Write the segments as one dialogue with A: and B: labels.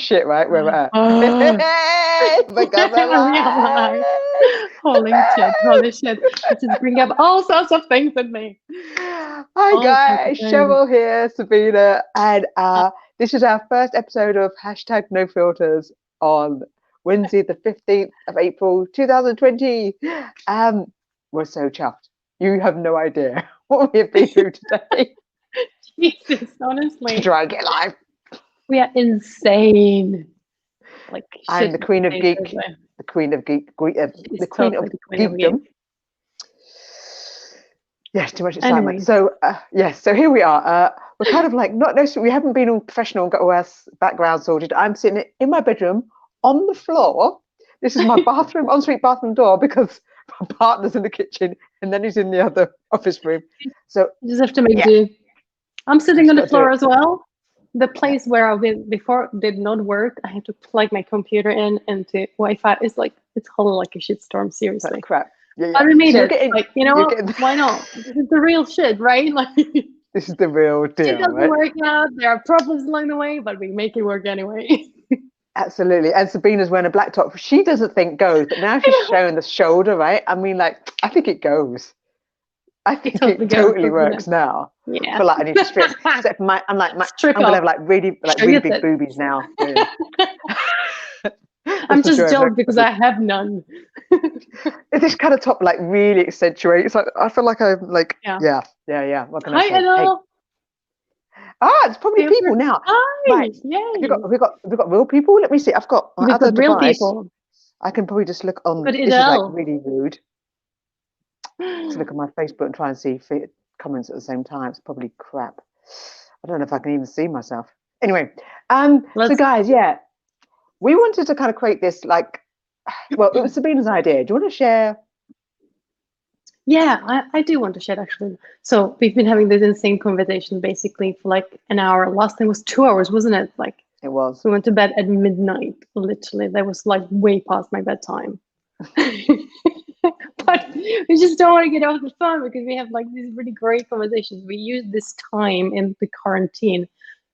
A: shit, right? Where we're at. Because of
B: Realize. Holy shit. This is bringing up all sorts of things in me.
A: Hi guys, Cheryl here, Sabina, and this is our first episode of hashtag No Filters on Wednesday, the 15th of April, 2020. We're so chuffed. You have no idea what we have been through today.
B: Jesus, honestly.
A: To try and get live.
B: We are insane. Like
A: I'm the queen of geek. The queen of geek. The queen of geekdom. Yes, too much excitement.
B: Anyways.
A: So yes, so here we are. We're kind of like not necessarily. We haven't been all professional, got all our background sorted. I'm sitting in my bedroom on the floor. This is my bathroom, ensuite bathroom door, because my partner's in the kitchen and then he's in the other office room. So
B: you just have to make do. I'm sitting on the floor as well. The place where I've been before did not work. I had to plug my computer in into Wi-Fi. It's like it's whole like a shitstorm. Seriously,
A: like crap. Yeah.
B: But we made it. Like, you know what? Why not? This is the real shit, right? Like
A: this is the real deal.
B: It doesn't work out. There are problems along the way, but we make it work anyway.
A: Absolutely. And Sabina's wearing a black top. She doesn't think goes, but now she's showing the shoulder, right? I mean, like, I think it goes. I think it totally works now.
B: Yeah.
A: I feel like I need to strip. Except I'm gonna have like really big boobies now.
B: I'm just jealous because I have none.
A: This kind of top like really accentuates. Like I feel like I'm like yeah. What can I say?
B: Hello.
A: Hey. It's probably people now.
B: Hi.
A: Right. Yay. Have we got real people? Let me see. I've got my other
B: real
A: device.
B: People.
A: I can probably just look on. This is like really rude. To look at my Facebook and try and see comments at the same time. It's probably crap. I don't know if I can even see myself. Anyway, so guys, we wanted to kind of create this like, well, it was Sabina's idea. Do you want to share?
B: Yeah, I do want to share actually. So we've been having this insane conversation basically for like an hour. Last time was 2 hours, wasn't it? Like
A: it was.
B: We went to bed at midnight. Literally, that was like way past my bedtime. But we just don't want to get off the phone because we have like these really great conversations. We use this time in the quarantine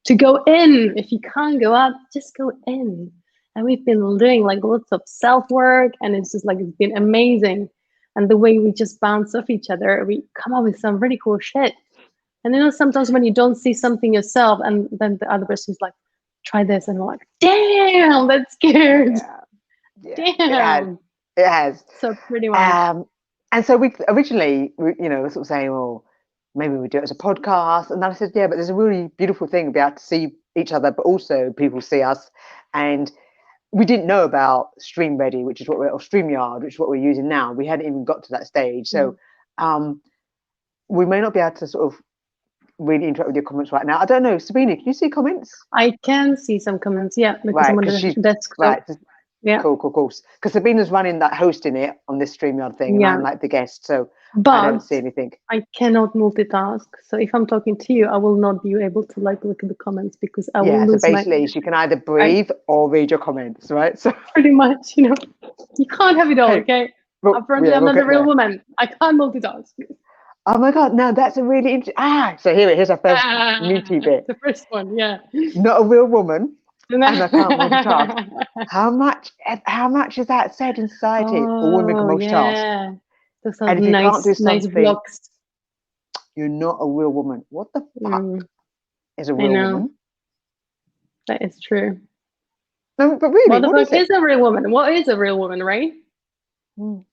B: to go in. If you can't go out, just go in. And we've been doing like lots of self-work, and it's just like it's been amazing. And the way we just bounce off each other, we come up with some really cool shit. And you know, sometimes when you don't see something yourself, and then the other person's like, "Try this," and we're like, "Damn, that's good."
A: Yeah.
B: Damn.
A: It has.
B: So pretty much.
A: And so we originally, sort of saying, well, maybe we do it as a podcast. And then I said, yeah, but there's a really beautiful thing about to see each other, but also people see us. And we didn't know about Stream Ready, which is what or StreamYard, which is what we're using now. We hadn't even got to that stage. So we may not be able to sort of really interact with your comments right now. I don't know. Sabina, can you see comments?
B: I can see some comments, because I'm on the desktop.
A: Right.
B: Yeah.
A: Cool. Because Sabina's running that, hosting it on this StreamYard thing, and I'm like the guest, so I don't see anything.
B: I cannot multitask. So if I'm talking to you, I will not be able to like look at the comments because I will lose
A: so basically, you can either breathe or read your comments, right? So
B: pretty much, you can't have it all, okay? Apparently, I'm not a real woman. I can't multitask.
A: Oh my God! Now that's a really interesting. So here's our first meaty bit.
B: The first one,
A: Not a real woman. And I can't multitask. How much is that said in society? All women can multitask.
B: Yeah.
A: And if you can't do something,
B: blocks.
A: You're not a real woman. What the fuck is a real woman?
B: That is true.
A: No, but really,
B: what the fuck is a real woman? What is a real woman, right? Who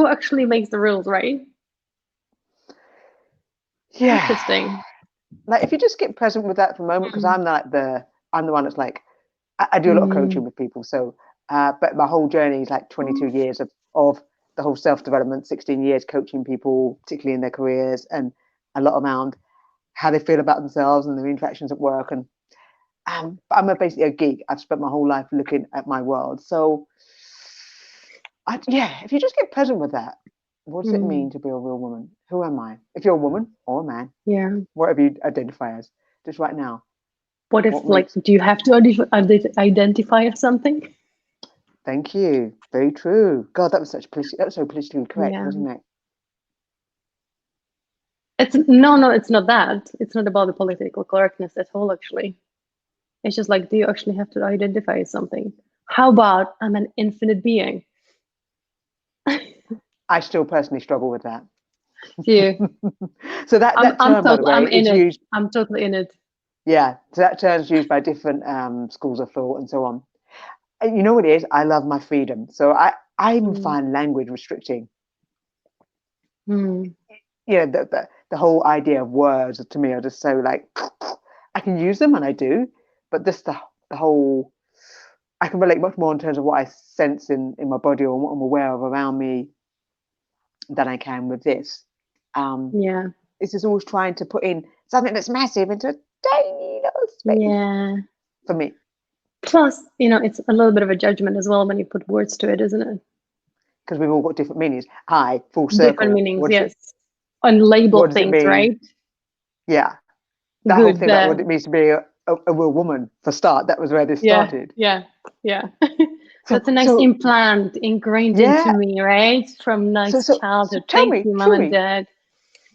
B: actually makes the rules, right?
A: Yeah.
B: Interesting.
A: Like if you just get present with that for a moment, because I'm the one that's like, I do a lot of coaching with people. So, but my whole journey is like 22 years of the whole self-development, 16 years coaching people, particularly in their careers, and a lot around how they feel about themselves and their interactions at work. And I'm basically a geek. I've spent my whole life looking at my world. So, if you just get present with that, what does it mean to be a real woman? Who am I? If you're a woman or a man, whatever you identify as, just right now.
B: What if, do you have to identify as something?
A: Thank you. Very true. God, that was so politically correct, wasn't it?
B: It's not that. It's not about the political correctness at all, actually. It's just like, do you actually have to identify as something? How about I'm an infinite being?
A: I still personally struggle with that.
B: Do you?
A: So that term, by the way,
B: I'm in
A: is
B: it.
A: used.
B: I'm totally in it.
A: Yeah, so that term's used by different schools of thought and so on. And you know what it is? I love my freedom. So I even
B: Mm.
A: find language restricting.
B: Mm.
A: You know, the whole idea of words to me are just so like, I can use them and I do, but just the whole, I can relate much more in terms of what I sense in my body or what I'm aware of around me than I can with this.
B: Yeah.
A: This is always trying to put in something that's massive into a tiny little space
B: Yeah.
A: for me.
B: Plus, it's a little bit of a judgment as well when you put words to it, isn't it?
A: Because we've all got different meanings. Hi, full
B: Different
A: circle.
B: meanings, yes. And label
A: What does it
B: things,
A: mean?
B: right?
A: Yeah, that whole
B: Good,
A: thing about
B: bad.
A: what it means to be a real woman for start. That was where this
B: Yeah,
A: started.
B: yeah, yeah.
A: So
B: That's a nice
A: so
B: implant ingrained into
A: yeah.
B: me, right? From nice
A: So
B: childhood. Thank you, mom
A: tell
B: and
A: me.
B: dad.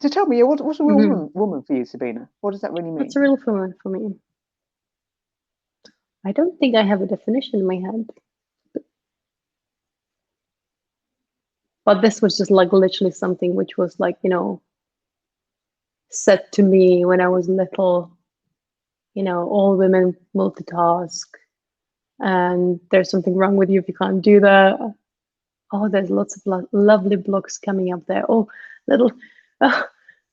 A: So tell me, what's a real
B: Hmm.
A: woman for you, Sabina? What does that really
B: What's
A: mean?
B: a real woman for me? I don't think I have a definition in my head. But this was just like literally something which was like, said to me when I was little. All women multitask, and there's something wrong with you if you can't do that. Oh, there's lots of lovely blocks coming up there. Oh, little, uh,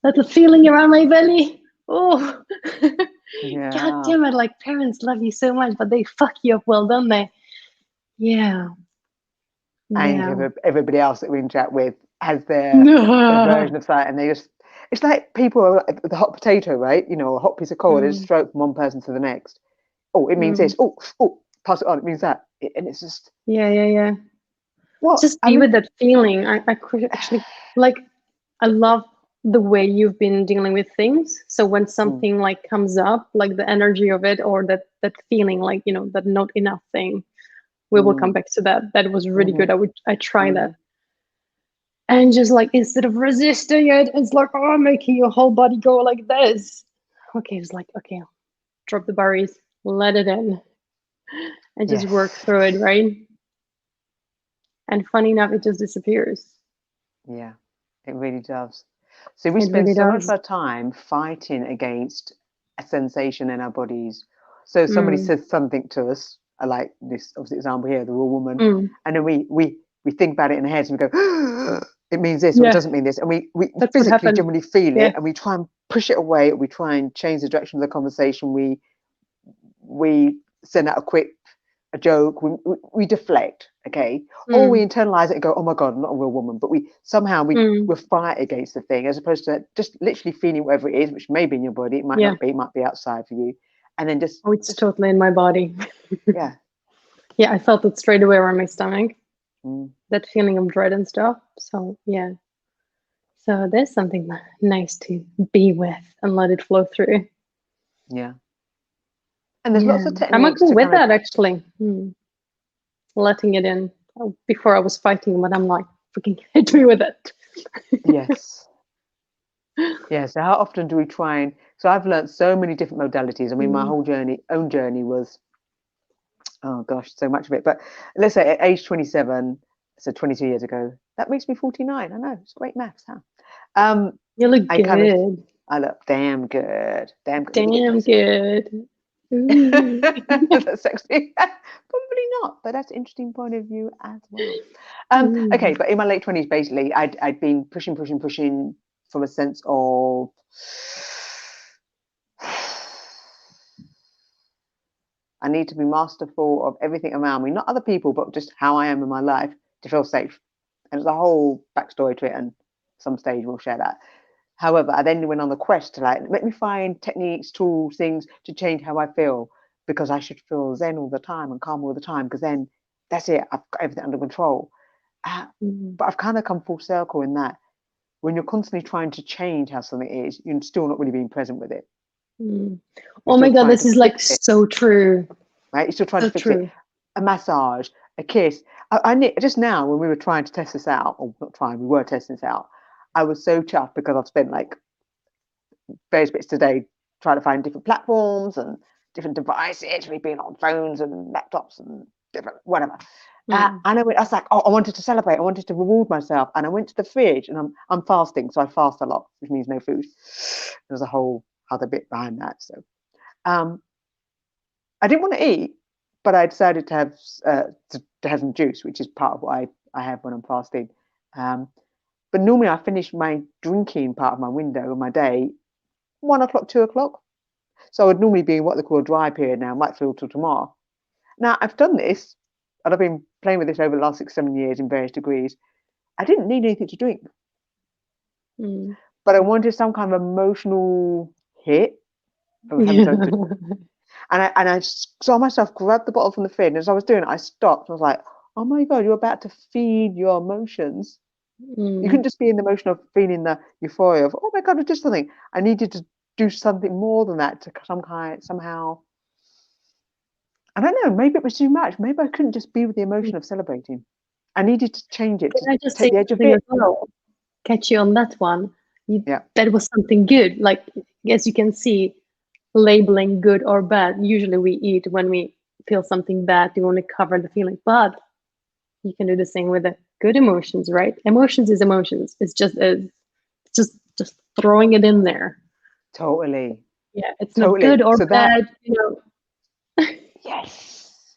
B: little feeling around my belly. Oh, God
A: Yeah.
B: damn it! Like parents love you so much, but they fuck you up. Well, don't they? Yeah,
A: And
B: yeah.
A: everybody else that we interact with has their version of that, and they just, it's like people are like the hot potato, right? You know, a hot piece of coal. They just
B: Mm,
A: throw it from one person to the next. Oh, it means this.
B: mm.
A: Oh, pass it on. It means that. And it's just
B: Yeah, yeah, yeah.
A: what
B: Just
A: I
B: be with
A: mean.
B: that feeling. I could actually like. I love the way you've been dealing with things. So when
A: Mm,
B: something like comes up, like the energy of it, or that feeling, like that not enough thing, we will come
A: mm,
B: back to that. That was really good.
A: mm-hmm,
B: I try that.
A: mm-hmm.
B: And just like instead of resisting it, it's like, oh, making your whole body go like this. Okay, it's like, okay, drop the worries, let it in, and just work
A: Yes.
B: through it, right? And funny enough, it just disappears.
A: Yeah, it really does. So we
B: It
A: spend
B: really
A: so much of
B: does.
A: our time fighting against a sensation in our bodies. So somebody
B: Mm,
A: says something to us, I like this obviously example here, the raw woman,
B: mm,
A: and then we think about it in our heads and we go, it means this or it
B: yeah,
A: doesn't mean this, and we
B: that's what
A: physically
B: happened.
A: generally feel
B: Yeah.
A: it, and we try and push it away, or we try and change the direction of the conversation. We send out a joke, we deflect, okay, or we
B: Mm,
A: internalize it and go, oh my god, I'm not a real woman, but we somehow
B: mm,
A: we fight against the thing as opposed to just literally feeling whatever it is, which may be in your body, it might
B: yeah.
A: not be, it might be outside for you, and then
B: Oh, it's
A: just
B: totally in my body.
A: yeah.
B: Yeah, I felt it straight away around my stomach,
A: Mm,
B: that feeling of dread and stuff. So, yeah. So, there's something nice to be with and let it flow through.
A: yeah, and there's
B: Yeah.
A: lots of
B: I'm
A: techniques
B: okay
A: to
B: with
A: kind of
B: that actually. Letting it in. Before I was fighting, but I'm like, freaking hit me with it.
A: yes. Yeah, so how often do we try and, so I've learned so many different modalities. I mean, my
B: Mm,
A: whole own journey was, oh gosh, so much of it. But let's say at age 27, so 22 years ago, that makes me 49. I know, it's great maths, huh?
B: you look
A: I kind of,
B: good.
A: I look damn good. Damn good. Let me get
B: Damn
A: closer.
B: good. Ooh.
A: That's sexy. Probably not, but that's an interesting point of view as well. Okay,
B: Mm.
A: but in my late 20s, basically, I'd been pushing from a sense of I need to be masterful of everything around me, not other people, but just how I am in my life to feel safe. And there's a whole backstory to it, and some stage we'll share that. However, I then went on the quest to like let me find techniques, tools, things to change how I feel because I should feel zen all the time and calm all the time because then that's it. I've got everything under control.
B: Mm.
A: But I've kind of come full circle in that when you're constantly trying to change how something is, you're still not really being present with it.
B: Mm.
A: You're
B: Oh
A: still
B: my God,
A: trying
B: this
A: to
B: is like
A: fix it,
B: so true.
A: right? You're still trying
B: So
A: to fix it.
B: true.
A: A massage, a kiss. Just now when we were trying to test this out, or not trying, we were testing this out. I was so chuffed because I've spent like various bits today trying to find different platforms and different devices. We've been on phones and laptops and different whatever.
B: Mm.
A: And I was like, oh, I wanted to celebrate. I wanted to reward myself. And I went to the fridge, and I'm fasting, so I fast a lot, which means no food. There's a whole other bit behind that. So I didn't want to eat, but I decided to have some juice, which is part of what I have when I'm fasting. But normally I finish my drinking part of my window of my day 1 o'clock, 2 o'clock. So I would normally be in what they call a dry period now. I might feel till tomorrow. Now I've done this, and I've been playing with this over the last 6, 7 years in various degrees. I didn't need anything to drink, but I wanted some kind of emotional hit. I was having something to, and I saw myself grab the bottle from the fridge. And as I was doing it, I stopped. I was like, "Oh my God, you're about to feed your emotions." You couldn't just be in the emotion of feeling the euphoria of, "Oh my God, I did something." I needed to do something more than that to somehow. I don't know. Maybe it was too much. Maybe I couldn't just be with the emotion of celebrating. I needed to change it
B: Can I
A: to
B: just
A: take
B: say
A: the edge of
B: something
A: it.
B: as well? Catch you on that one.
A: Yeah.
B: That was something good. Like, as you can see, labeling good or bad. Usually we eat when we feel something bad. We want to cover the feeling. But you can do the same with the good emotions, right? Emotions is emotions. It's just throwing it in there.
A: Totally.
B: Yeah, it's not
A: Totally.
B: good or
A: So
B: bad.
A: yes.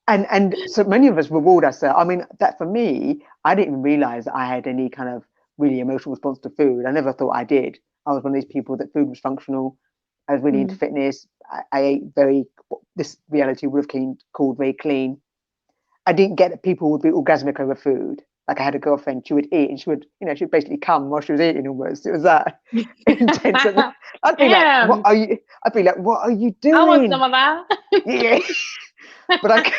A: And so many of us reward ourselves. I mean, that for me, I didn't even realize that I had any kind of really emotional response to food. I never thought I did. I was one of these people that food was functional. I was really into fitness. I ate this reality would have called very clean. I didn't get that people would be orgasmic over food. Like I had a girlfriend, she would eat and she'd basally come while she was eating almost. It was that intense. I'd be like, what
B: Damn,
A: are you? I'd be like, what are you
B: I want
A: doing?
B: some of that.
A: Yeah. But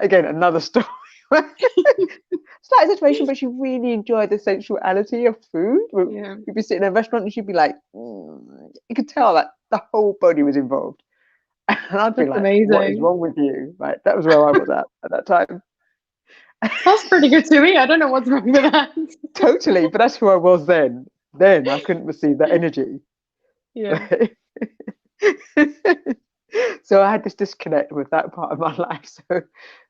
A: again, another story. Slight situation, but she really enjoyed the sensuality of food.
B: Yeah,
A: We'd be sitting in a restaurant and she'd be like, you could tell that the whole body was involved. And I'd be
B: that's
A: like, what is
B: amazing.
A: wrong with you? Right. That was where I was at that time.
B: Sounds pretty good to me. I don't know what's wrong with that.
A: Totally. But that's who I was then. Then I couldn't receive that energy.
B: Yeah.
A: So I had this disconnect with that part of my life.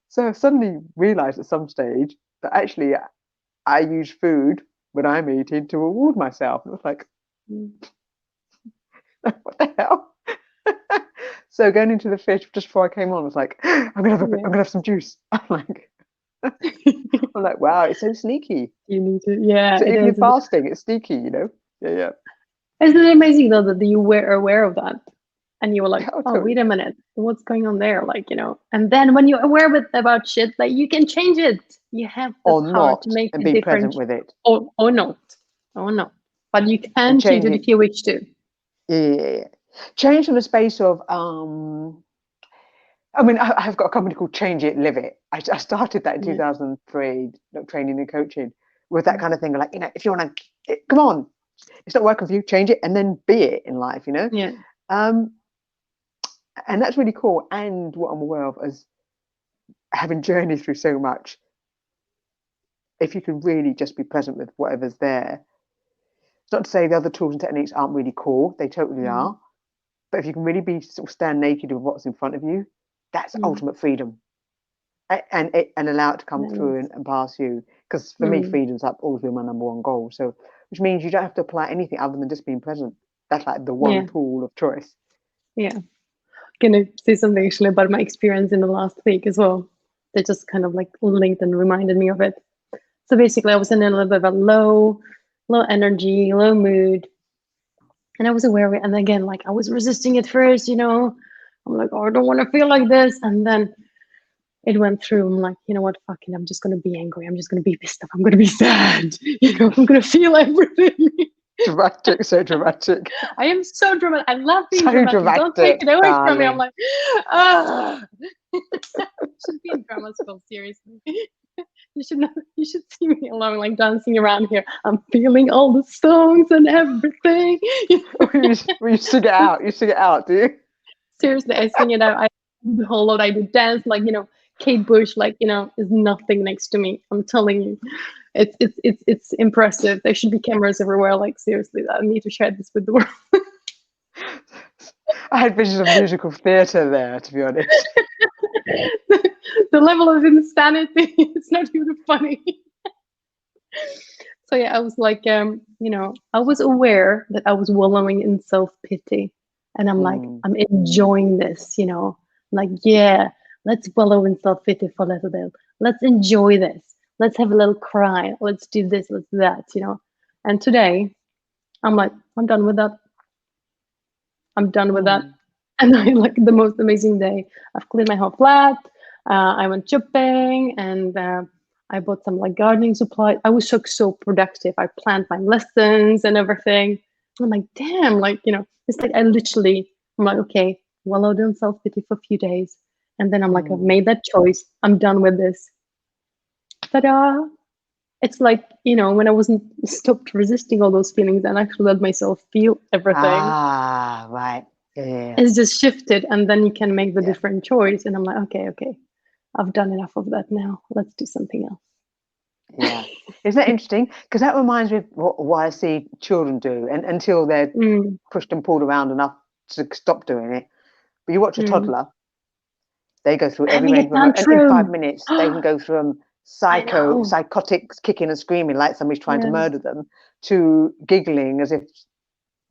A: So I suddenly realized at some stage that actually I use food when I'm eating to reward myself. And I was like, what the hell? So going into the fridge just before I came on, I was like, I'm gonna have some juice. I'm like, wow, it's so sneaky.
B: You need to, yeah,
A: So
B: it
A: even in
B: is.
A: fasting, it's sneaky, you know? Yeah.
B: Isn't it amazing though that you were aware of that? And you were like,
A: Oh,
B: oh,
A: totally.
B: wait a minute, what's going on there? Like, and then when you're aware about shit, like you can change it. You have the
A: Or
B: power
A: not,
B: to make
A: and
B: a
A: be
B: different,
A: present with it.
B: or not, or not. But you
A: And
B: can change
A: change
B: it
A: it.
B: if you wish to.
A: Yeah. Change from the space of I mean, I've got a company called Change It, Live It. I started that in
B: Yeah.
A: 2003, training and coaching with that kind of thing. Like, if you want to, come on, it's not working for you, change it and then be it in life,
B: Yeah.
A: And that's really cool. And what I'm aware of as having journeyed through so much, if you can really just be present with whatever's there, it's not to say the other tools and techniques aren't really cool, they totally are. But if you can really be sort of stand naked with what's in front of you, that's ultimate freedom. And allow it to come through and pass you. Because for me, freedom's always been my number one goal. So, which means you don't have to apply anything other than just being present. That's like the one tool of choice.
B: Yeah. Gonna say something actually about my experience in the last week as well. That just kind of like linked and reminded me of it. So basically, I was in a little bit of a low energy, low mood, and I was aware of it. And again, like I was resisting it first, I'm like, oh, I don't want to feel like this, and then it went through. I'm like, you know what, fucking, I'm just gonna be angry. I'm just gonna be pissed off. I'm gonna be sad. I'm gonna feel everything.
A: Dramatic, so dramatic.
B: I am so dramatic. I love being
A: So
B: dramatic. Don't take it away
A: darling.
B: from me. I'm like, ah. Should be in drama school, seriously. You should see me alone, like dancing around here. I'm feeling all the songs and everything.
A: You sing it out. You sing it out, do you?
B: Seriously, I sing it out. I do the whole lot. I do dance, like Kate Bush, like is nothing next to me. I'm telling you, it's impressive. There should be cameras everywhere. Like seriously, I need to share this with the world.
A: I had visions of musical theatre there, to be honest.
B: The level of insanity is not even funny. So yeah, I was like, I was aware that I was wallowing in self-pity, and I'm like, I'm enjoying this, like, yeah, let's wallow in self-pity for a little bit. Let's enjoy this. Let's have a little cry. Let's do this. Let's do that, And today, I'm like, I'm done with that. I'm done with that. And I like the most amazing day. I've cleaned my whole flat. I went shopping, and I bought some like gardening supplies. I was so productive. I planned my lessons and everything. I'm like, damn, like, it's like I'm like, okay, wallowed in self-pity for a few days. And then I'm like, I've made that choice. I'm done with this. Ta-da! It's like, when I wasn't stopped resisting all those feelings and actually let myself feel everything.
A: Ah, right. Yeah.
B: It's just shifted, and then you can make the different choice. And I'm like, okay, I've done enough of that now. Let's do something else.
A: Yeah. Isn't that interesting? Because that reminds me of what I see children do, and until they're pushed and pulled around enough to stop doing it. But you watch a toddler, they go through every range of emotions. In 5 minutes, they can go from psychotics, kicking and screaming like somebody's trying to murder them, to giggling as if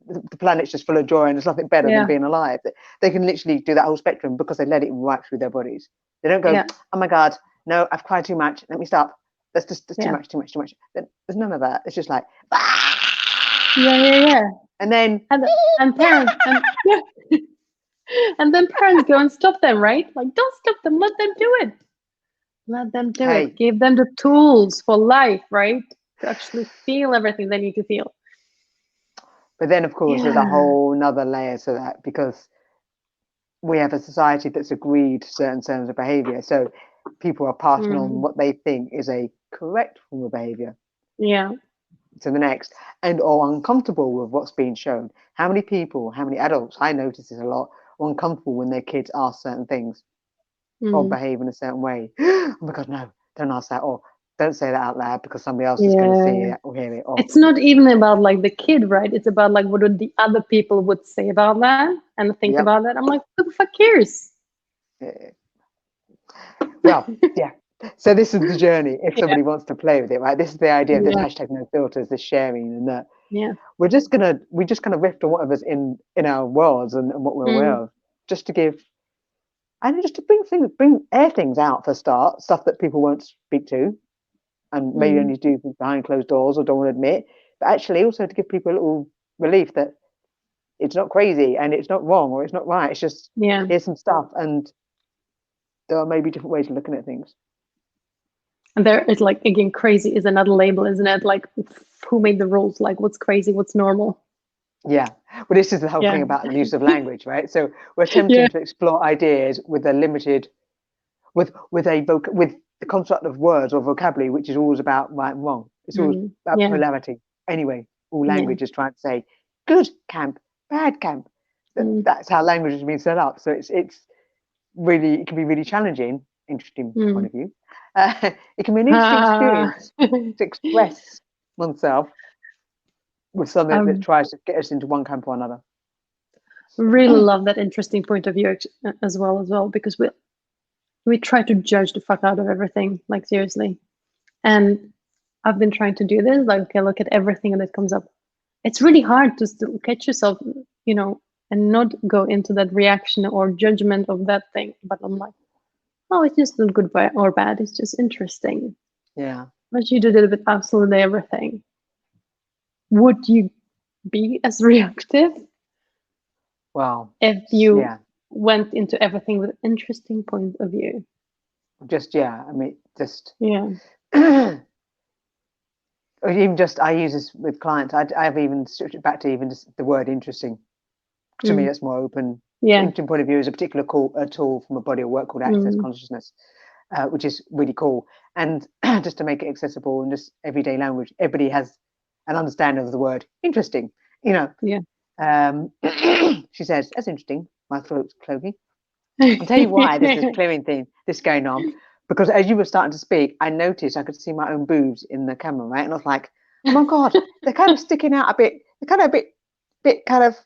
A: the planet's just full of joy and there's nothing better than being alive. They can literally do that whole spectrum because they let it right through their bodies. They don't go, oh my God, no, I've cried too much. Let me stop. That's too much. There's none of that. It's just like,
B: yeah.
A: And then
B: and parents and then parents go and stop them, right? Like, don't stop them. Let them do it. Let them do it. Give them the tools for life, right? To actually feel everything they need to feel.
A: But then, of course, there's a whole nother layer to that, because we have a society that's agreed certain terms of behavior. So people are passing on what they think is a correct form of behavior.
B: Yeah.
A: To the next, and are uncomfortable with what's being shown. How many people, how many adults, I notice this a lot, are uncomfortable when their kids ask certain things or behave in a certain way. Oh my God, no, don't ask that, or don't say that out loud because somebody else is going to see it or hear it. Or,
B: it's not even about like the kid, right? It's about like what the other people would say about that and think about that. I'm like, who the fuck cares?
A: Well, yeah. So this is the journey. If somebody wants to play with it, right? This is the idea of this hashtag no filters, this sharing, and that.
B: Yeah.
A: We just kind of riff on whatever's in our worlds and what we're aware of, just to give, and just to air things out for a start, stuff that people won't speak to, and maybe only do behind closed doors or don't want to admit, but actually also to give people a little relief that it's not crazy and it's not wrong or it's not right. It's just here's some stuff, and there are maybe different ways of looking at things.
B: And there is like, again, crazy is another label, isn't it? Like, who made the rules? Like, what's crazy? What's normal?
A: Yeah. Well, this is the whole thing about the use of language, right? So we're attempting to explore ideas with a limited, with the construct of words or vocabulary, which is always about right and wrong. It's always about polarity. Anyway, all language is trying to say good camp, bad camp. That's how language has been set up. So it's really, it can be really challenging. Interesting point of view. It can be an interesting experience to express oneself with something that tries to get us into one camp or another.
B: Really love that interesting point of view as well, because we try to judge the fuck out of everything, like, seriously. And I've been trying to do this, like, okay, look at everything that comes up. It's really hard to still catch yourself, and not go into that reaction or judgment of that thing. But I'm like, oh, it's just not good or bad. It's just interesting.
A: Yeah.
B: But you did it with absolutely everything. Would you be as reactive?
A: Well,
B: if you went into everything with an interesting point of view.
A: Or even just, I use this with clients. I've even stripped it back to even just the word interesting. To me, that's more open. Interesting point of view is a particular tool from a body of work called access consciousness, which is really cool. And just to make it accessible and just everyday language, everybody has an understanding of the word interesting. She says, that's interesting. My throat's clogging. I'll tell you why there's this clearing thing, this going on. Because as you were starting to speak, I noticed I could see my own boobs in the camera, right? And I was like, oh my God, they're kind of sticking out a bit. They're kind of a bit kind of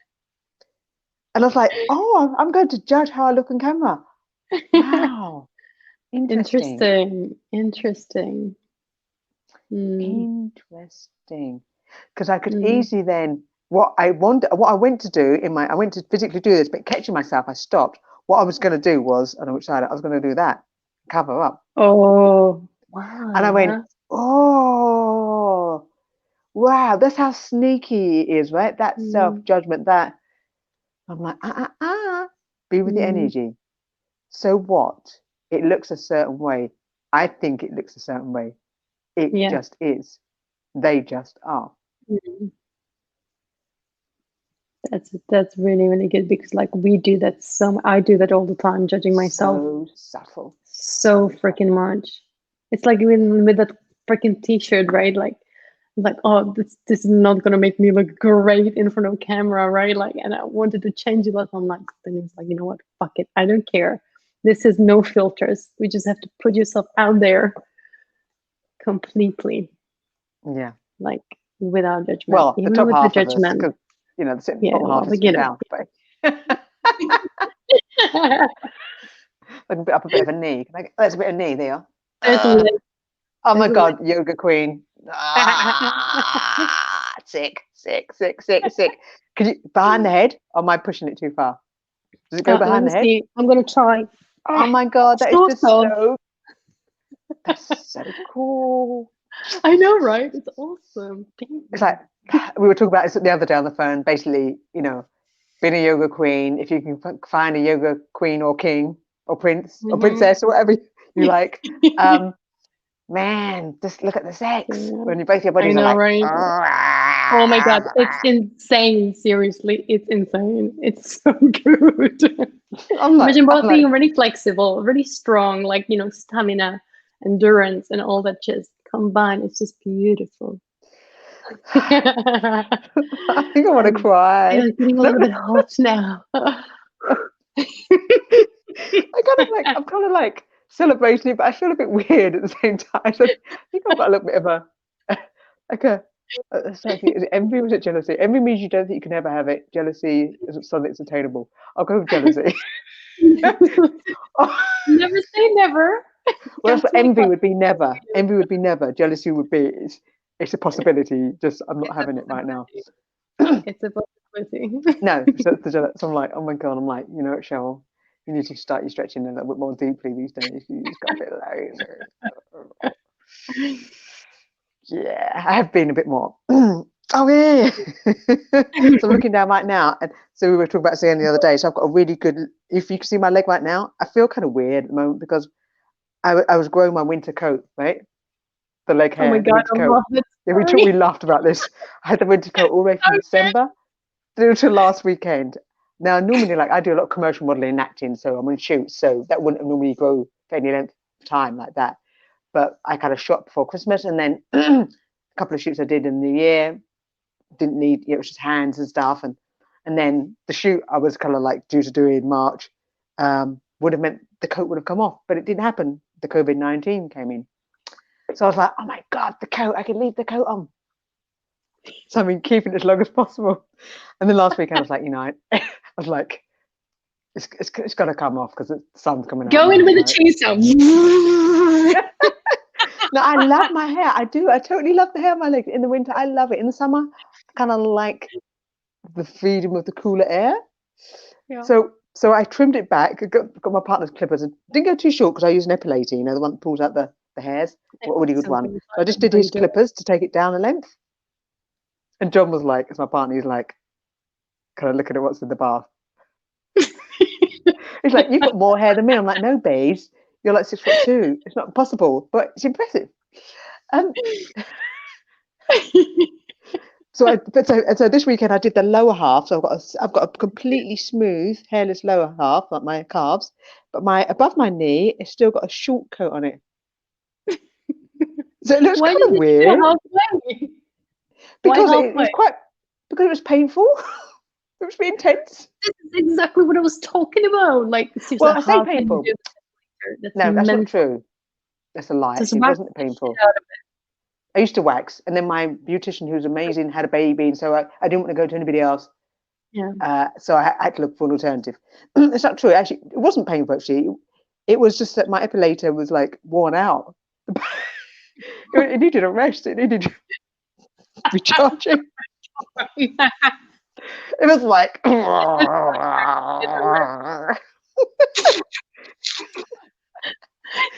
A: And I was like, oh, I'm going to judge how I look on camera. Wow. Interesting.
B: Interesting.
A: Interesting. Because I could easily then what I went to do I went to physically do this, but catching myself, I stopped. What I was going to do was, I don't know which side, I was going to do that, cover up.
B: Oh, wow.
A: And I went, oh, wow, that's how sneaky it is, right? That self-judgment, that I'm like, be with the energy. So what? It looks a certain way. I think it looks a certain way. It just is. They just are.
B: That's really, really good, because like we do that I do that all the time, judging myself
A: So subtle.
B: so freaking much. It's like even with that freaking t-shirt, right? Like, oh, this is not gonna make me look great in front of camera, right? Like, and I wanted to change it, but I'm like, then it's like, you know what? Fuck it, I don't care. This is no filters. We just have to put yourself out there completely.
A: Yeah.
B: Like without judgment.
A: Well,
B: even
A: the top
B: with
A: half
B: the
A: of us,
B: judgment.
A: because the bottom half is down. But I can put up a bit of a knee. There's a bit of knee there. Oh my God, yoga queen. Sick. Could you behind the head? Or am I pushing it too far? Does it go behind the head?
B: See. I'm gonna try.
A: Oh my God, that is just so. That's so cool.
B: I know, right? It's awesome.
A: It's like we were talking about this the other day on the phone. Basically, being a yoga queen. If you can find a yoga queen or king or prince or princess or whatever you like, man, just look at the sex when both your bodies are like.
B: Right? Oh my God, it's insane. Seriously, it's insane. It's so good. Imagine both being really flexible, really strong, like stamina, endurance, and all that just combined. It's just beautiful.
A: I think I want to cry.
B: I'm feeling a little bit hot now.
A: I'm kind of like celebrating it, but I feel a bit weird at the same time. So I think I've got a little bit of is it envy or was it jealousy? Envy means you don't think you can ever have it. Jealousy is something that's attainable. I'll go with jealousy.
B: Never say never.
A: Well, that's what envy would be. Never. Envy would be never. Jealousy would be it's a possibility. Just I'm not having it right now.
B: It's a possibility.
A: No, so I'm like, oh my God. I'm like, Cheryl, you need to start your stretching a little bit more deeply these days. You just got a bit lazy. Yeah, I have been a bit more. Oh yeah. So I'm looking down right now, and so we were talking about saying the other day. So I've got a really good. If you can see my leg right now, I feel kind of weird at the moment because I was growing my winter coat, right? The leg hair.
B: Oh my God, I love it.
A: Yeah, we laughed about this. I had the winter coat all the way from December through to last weekend. Now, normally, like I do a lot of commercial modelling and acting, so I'm on shoots, so that wouldn't normally grow for any length of time like that. But I kind of shot before Christmas, and then a couple of shoots I did in the year. Didn't need it was just hands and stuff, and then the shoot I was kind of like due to do in March would have meant the coat would have come off, but it didn't happen. The COVID-19 came in, so I was like, oh my God, the coat! I can leave the coat on. So I've been keeping it as long as possible. And then last weekend I was like, I was like, it's got to come off because the sun's coming out.
B: Go in with a chainsaw.
A: No, I love my hair. I do. I totally love the hair on my legs. In the winter, I love it. In the summer, I kind of like the freedom of the cooler air. Yeah. So I trimmed it back. Got my partner's clippers. And didn't go too short because I use an epilator, the one that pulls out the hairs. A really good one. So I just did his clippers to take it down a length. And John was like, as my partner, he's like, kind of looking at what's in the bath. He's like, you've got more hair than me. I'm like, no, babes. You're like 6'2". It's not possible, but it's impressive. So this weekend I did the lower half. So I've got a completely smooth, hairless lower half, like my calves, but above my knee, it's still got a short coat on it. So it looks kind of weird. Because it was painful. It was really intense.
B: This is exactly what I was talking about. Like,
A: well, I say painful. No, that's not true. That's a lie. It wasn't painful. I used to wax, and then my beautician, who's amazing, had a baby, and so I didn't want to go to anybody else.
B: Yeah.
A: So I had to look for an alternative. It's not true. Actually, it wasn't painful. Actually, it was just that my epilator was like worn out. It needed a rest. It needed recharging. It was like.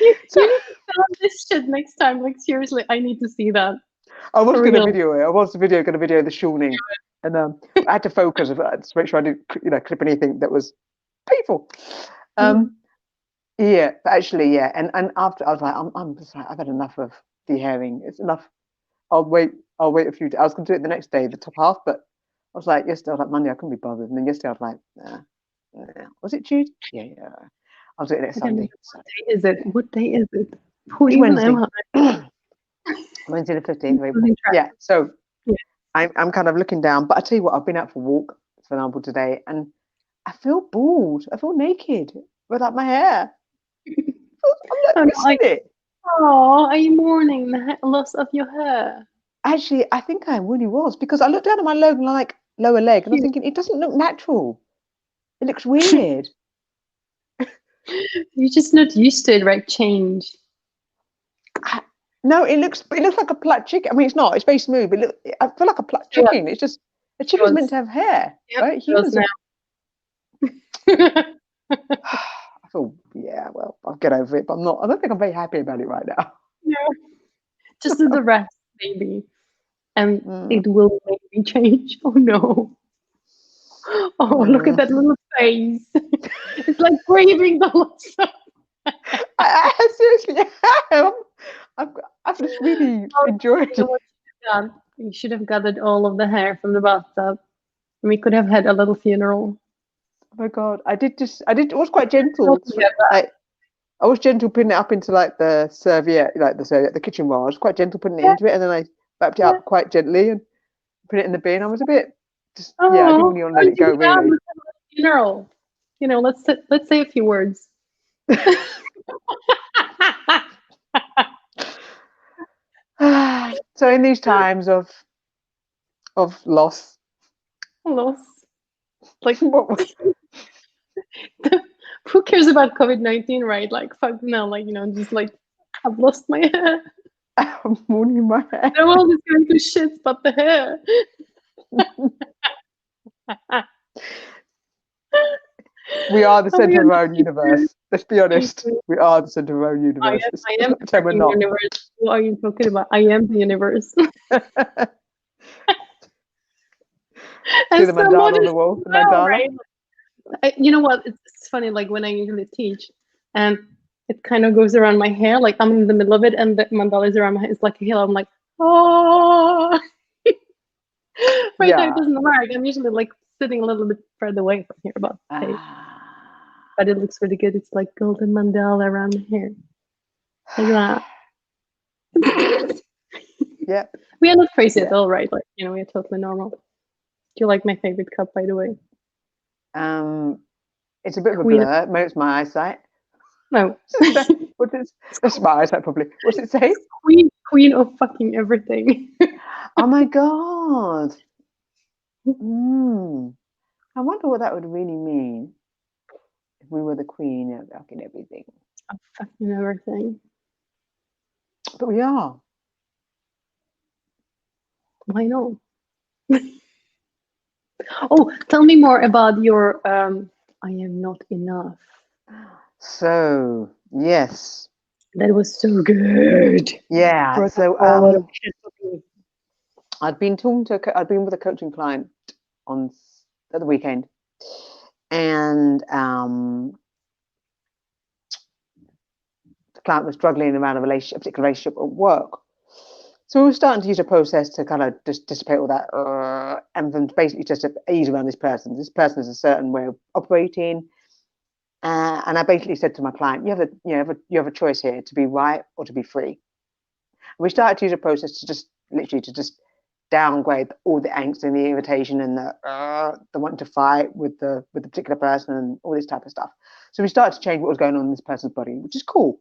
B: You
A: So
B: need to film this shit next time. Like seriously, I need to see that.
A: I was
B: For
A: going to
B: real.
A: video it. I was going to video the shawning, and I had to focus to make sure I didn't, clip anything that was painful. Yeah, but actually, yeah, and after I was like, I'm just like, I've had enough of de-hairing. It's enough. I'll wait a few days. I was going to do it the next day, the top half, but I was like, yesterday, I was like, Monday, I couldn't be bothered. And then yesterday, I was like, nah. Was it Tuesday? Yeah. I'll do it next Sunday. So.
B: What day is it? What day is it? Who
A: It's
B: even
A: Wednesday.
B: am I?
A: Wednesday the 15th of April. Yeah, so I'm kind of looking down, but I tell you what, I've been out for a walk, for example, today, and I feel bald. I feel naked without my hair. I'm not missing it.
B: Oh, are you mourning the loss of your hair?
A: Actually, I think I really was, because I looked down at my lower leg, and I'm thinking, it doesn't look natural. It looks weird.
B: You're just not used to it, right? Change.
A: No, it looks like a plucked chicken. I mean, it's not. It's very smooth. But I feel like a plucked chicken. Yeah. It's just a chicken's meant to have hair, right? Humans
B: now.
A: I feel, yeah, well, I'll get over it, but I don't think I'm very happy about it right now.
B: No. Just do the rest, maybe. And it will maybe change. Oh no. Oh, look at that little face. It's like grieving the loss of
A: I seriously am. I've just really enjoyed it.
B: You should have gathered all of the hair from the bathtub. We could have had a little funeral.
A: Oh my god! I was quite gentle. I was gentle putting it up into like the serviette, the kitchen roll. I was quite gentle putting it into it, and then I wrapped it up quite gently and put it in the bin. I was a bit, I didn't really want to let it go. Really.
B: Funeral. Let's say a few words.
A: So in these times of loss,
B: like
A: what?
B: Who cares about COVID-19, right? Like fuck no, just like I've lost my hair.
A: I'm mourning my hair.
B: No one is going to shit but the hair.
A: We are the center of our own universe. Let's be honest. We are the center of our own universe.
B: I am the universe. What are you talking about? I am the universe.
A: See the mandala on the wall. The mandala.
B: Right? You know what? It's funny. Like when I usually teach, and it kind of goes around my hair. Like I'm in the middle of it, and the mandala is around my hair. It's like a hill. I'm like, oh. Right now it doesn't work. I'm usually like sitting a little bit further away from here, but but it looks really good. It's like golden mandala around the hair, like that.
A: Yeah.
B: We are not crazy at all, right? Like we are totally normal. Do you like my favorite cup, by the way?
A: It's a bit of a blur. Maybe it's my eyesight.
B: No.
A: That's my eyesight, probably. What's it say?
B: Queen of fucking everything.
A: Oh my god. I wonder what that would really mean if we were the queen of fucking everything.
B: Of fucking everything.
A: But we are.
B: Why not? Oh, tell me more about your I am not enough.
A: So, yes.
B: That was so good.
A: Yeah. So I'd been with a coaching client on the weekend, and the client was struggling around a particular relationship at work. So we were starting to use a process to kind of just dissipate all that, and then basically just to ease around this person. This person has a certain way of operating, and I basically said to my client, you have a choice here, to be right or to be free. And we started to use a process to just downgrade all the angst and the irritation and the wanting to fight with the particular person and all this type of stuff. So we started to change what was going on in this person's body, which is cool.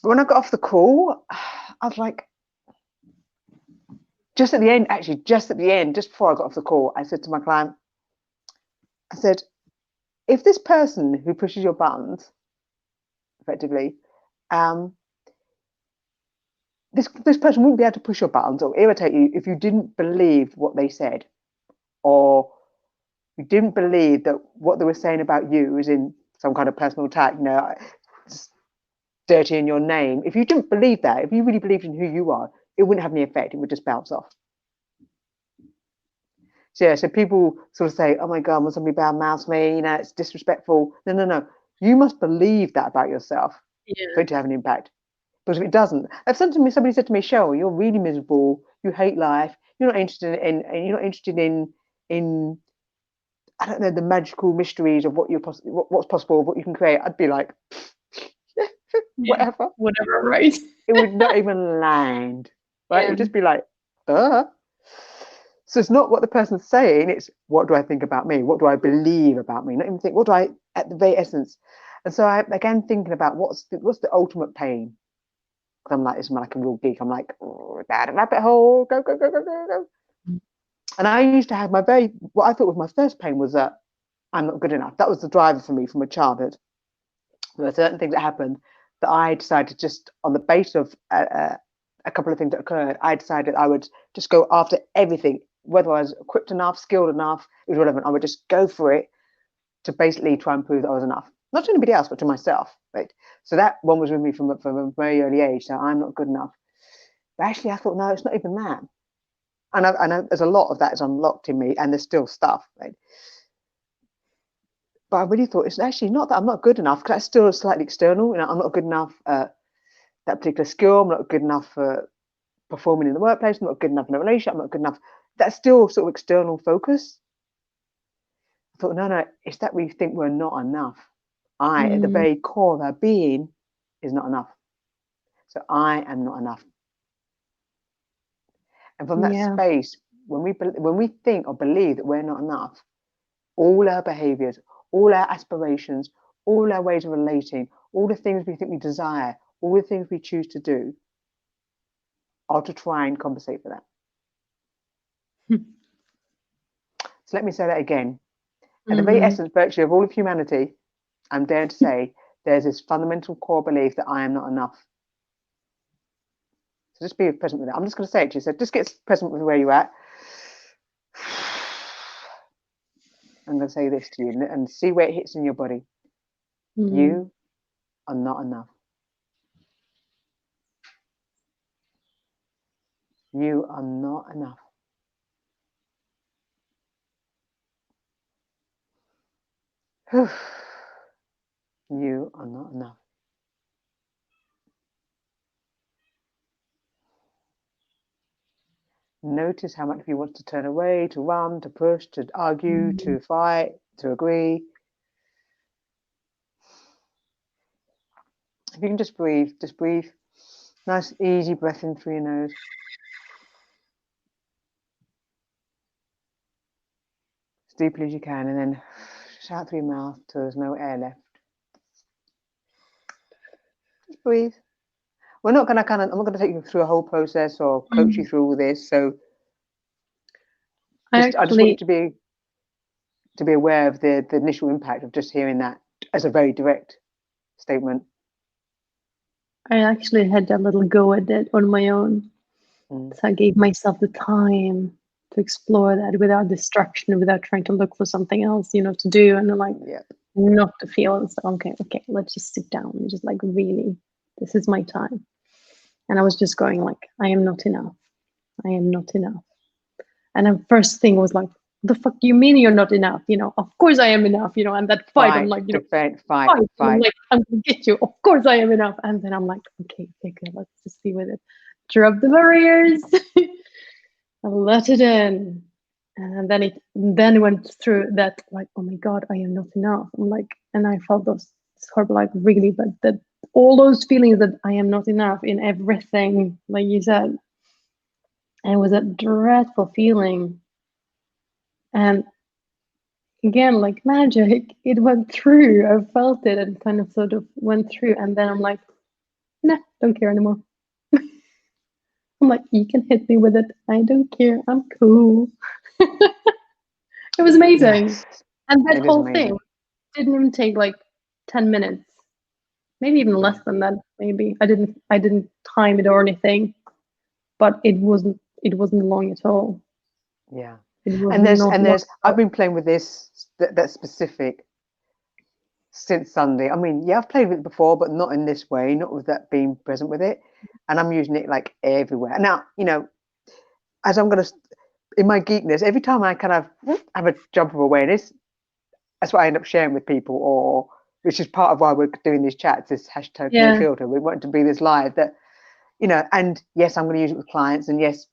A: But when I got off the call, I was like, just at the end, actually, just before I got off the call, I said to my client, I said, if this person who pushes your buttons, effectively, this person wouldn't be able to push your buttons or irritate you if you didn't believe what they said, or you didn't believe that what they were saying about you was in some kind of personal attack, dirty in your name. If you didn't believe that, if you really believed in who you are, it wouldn't have any effect. It would just bounce off. So yeah, so people sort of say, oh my God, when somebody badmouths me, it's disrespectful. No. You must believe that about yourself for it to have an impact. Because if it doesn't, if somebody said to me, Cheryl, you're really miserable, you hate life, you're not interested in I don't know, the magical mysteries of what's possible, what you can create, I'd be like, whatever.
B: Whatever, right?
A: It would not even land, right?
B: Yeah.
A: It'd just be like, So it's not what the person's saying, it's what do I think about me? What do I believe about me? Not even think, what do I, at the very essence. And so I began thinking about what's the ultimate pain? Because I'm like, this is like a real geek. I'm like, down a rabbit hole, go. And I used to have what I thought was my first pain was that I'm not good enough. That was the driver for me from a childhood. There were certain things that happened that I decided, just on the basis of a couple of things that occurred, I decided I would just go after everything, whether I was equipped enough, skilled enough, it was relevant. I would just go for it to basically try and prove that I was enough. Not to anybody else, but to myself, right? So that one was with me from a very early age. So I'm not good enough. But actually, I thought, no, it's not even that. And I know there's a lot of that is unlocked in me, and there's still stuff, right? But I really thought it's actually not that I'm not good enough, because that's still slightly external. I'm not good enough at that particular skill. I'm not good enough for performing in the workplace. I'm not good enough in a relationship. I'm not good enough. That's still sort of external focus. I thought, no, it's that we think we're not enough. At the very core of our being, is not enough. So I am not enough. And from that space, when we think or believe that we're not enough, all our behaviors, all our aspirations, all our ways of relating, all the things we think we desire, all the things we choose to do, are to try and compensate for that. So let me say that again. At the very essence, virtue of all of humanity, I'm daring to say there's this fundamental core belief that I am not enough. So just be present with that. I'm just going to say it to you. So just get present with where you're at. I'm going to say this to you and see where it hits in your body. You are not enough. You are not enough. You are not enough. Notice how much of you wants to turn away, to run, to push, to argue, to fight, to agree. If you can just breathe. Nice, easy breath in through your nose. As deeply as you can, and then shout through your mouth till there's no air left. Just breathe. We're not going to I'm not going to take you through a whole process or coach you through all this. So I just want you to be aware of the initial impact of just hearing that as a very direct statement.
B: I actually had a little go at it on my own. So I gave myself the time to explore that without distraction, without trying to look for something else, to do, and not to feel and say, okay, let's just sit down and just really, this is my time. And I was just going I am not enough. I am not enough. And the first thing was the fuck do you mean you're not enough? Of course I am enough, and that fight, I'm
A: defend, fight.
B: I'm I'm gonna get you. Of course I am enough. And then I'm okay, good, let's just be with it. Drop the barriers. I let it in. And then it went through that oh my God, I am not enough. I'm and I felt those horrible, really, but that all those feelings that I am not enough in everything, like you said. And it was a dreadful feeling. And again, like magic, it went through. I felt it and kind of sort of went through. And then I'm nah, don't care anymore. I'm like, you can hit me with it. I don't care. I'm cool. It was amazing.
A: Yes,
B: And that
A: it is
B: whole thing
A: amazing.
B: didn't even take like 10 minutes. Maybe even less than that. Maybe I didn't time it or anything, but it wasn't long at all.
A: Yeah.
B: It was
A: And
B: not long at
A: I've
B: all.
A: been playing with this that specific since Sunday. I mean, yeah, I've played with it before, but not in this way, not with that being present with it. And I'm using it like everywhere. Now, as I'm gonna in my geekness, every time I kind of have a jump of awareness, that's what I end up sharing with people, or which is part of why we're doing these chats, this hashtag no
B: Yeah.
A: filter. We want to be this live that, and yes, I'm going to use it with clients, and yes,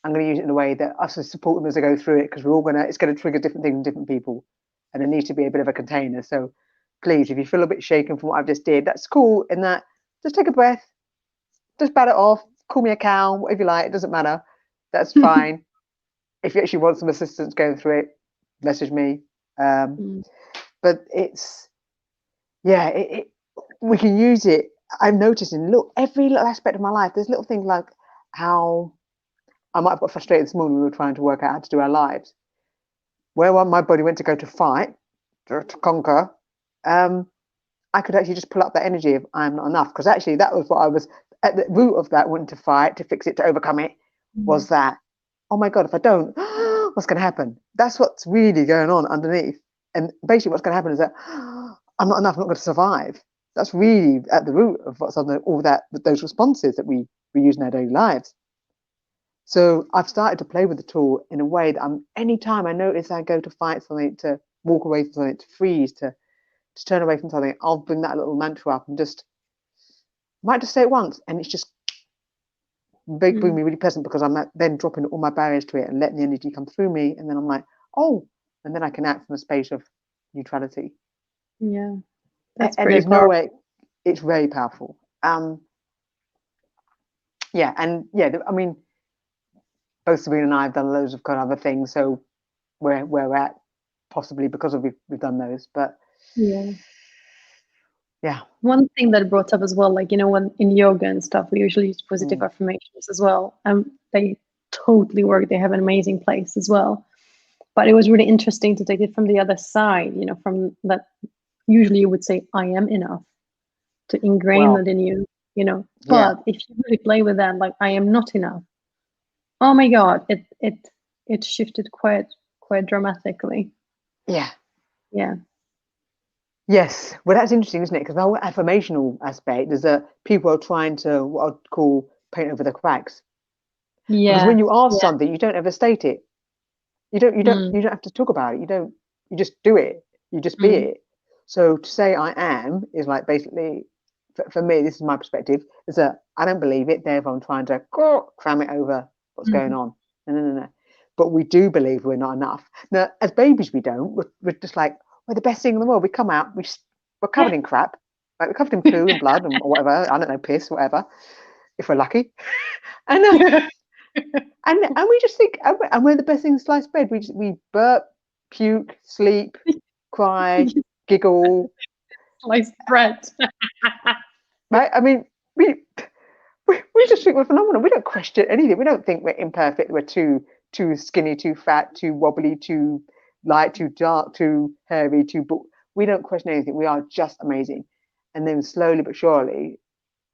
A: I'm going to use it in a way that us support them as they go through it, because it's going to trigger different things in different people, and it needs to be a bit of a container. So please, if you feel a bit shaken from what I've just did, that's cool. In that, just take a breath, just bat it off, call me a cow, whatever you like, it doesn't matter. That's fine. If you actually want some assistance going through it, message me. But it's, yeah, we can use it. I've noticed in every little aspect of my life, there's little things like how I might have got frustrated this morning when we were trying to work out how to do our lives. Where my body went to go to fight, to conquer, I could actually just pull up that energy of I'm not enough. Because actually that was what I was at the root of that, wanting to fight, to fix it, to overcome it, was that, oh my God, if I don't, what's going to happen? That's what's really going on underneath. And basically what's going to happen is that I'm not enough, I'm not going to survive. That's really at the root of what's under all those responses that we use in our daily lives. So I've started to play with the tool in a way that anytime I notice I go to fight something, to walk away from something, to freeze, to turn away from something, I'll bring that little mantra up and might just say it once, and it's just bring me really pleasant, because I'm then dropping all my barriers to it and letting the energy come through me, and then I'm like, oh, and then I can act from a space of neutrality.
B: Yeah, that's
A: and
B: pretty
A: there's no
B: powerful.
A: way. It's very powerful. Yeah, and yeah, I mean, both Sabrina and I have done loads of kind of other things, so where we're at, possibly because of we've done those, but yeah.
B: One thing that brought up as well, like, when in yoga and stuff, we usually use positive affirmations as well. They totally work. They have an amazing place as well. But it was really interesting to take it from the other side, from that usually you would say, I am enough, to ingrain
A: Well,
B: that in you,
A: yeah,
B: But if you really play with that, like, I am not enough, oh my God, it shifted quite dramatically.
A: yeah.
B: Yeah.
A: Yes, well, that's interesting, isn't it? Because the whole affirmational aspect is that people are trying to, what I'd call, paint over the cracks. Because
B: Yeah.
A: when you ask
B: Yeah.
A: something, you don't ever state it. You don't have to talk about it. You just do it. You just be it. So to say I am is like, basically, for me, this is my perspective, is that I don't believe it, therefore I'm trying to cram it over what's going on. No. But we do believe we're not enough. Now, as babies, we don't. We're just like, we're the best thing in the world. We come out, we're covered in crap. Like, we're covered in poo and blood and whatever. I don't know, piss, whatever, if we're lucky. And and we just think, and we're the best thing in sliced bread. We burp, puke, sleep, cry, giggle.
B: Sliced bread.
A: Right? I mean, we just think we're phenomenal. We don't question anything. We don't think we're imperfect. We're too skinny, too fat, too wobbly, too light, too dark, too hairy, we don't question anything. We are just amazing. And then slowly but surely,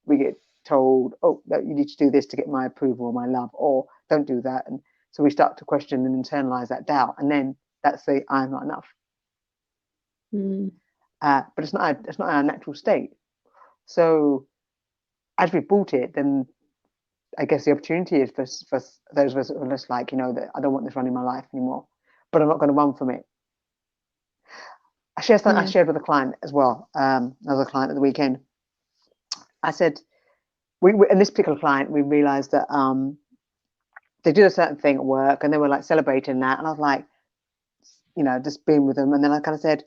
A: we get told, oh, no, you need to do this to get my approval or my love, or don't do that. And so we start to question and internalize that doubt. And then that's the I'm not enough. But it's not our natural state. So as we've bought it, then I guess the opportunity is for those of us who are just like, that I don't want this running my life anymore, but I'm not going to run from it. I shared with a client as well, another client at the weekend. I said, and this particular client, we realized that they did a certain thing at work and they were like celebrating that. And I was like, just being with them. And then I kind of said,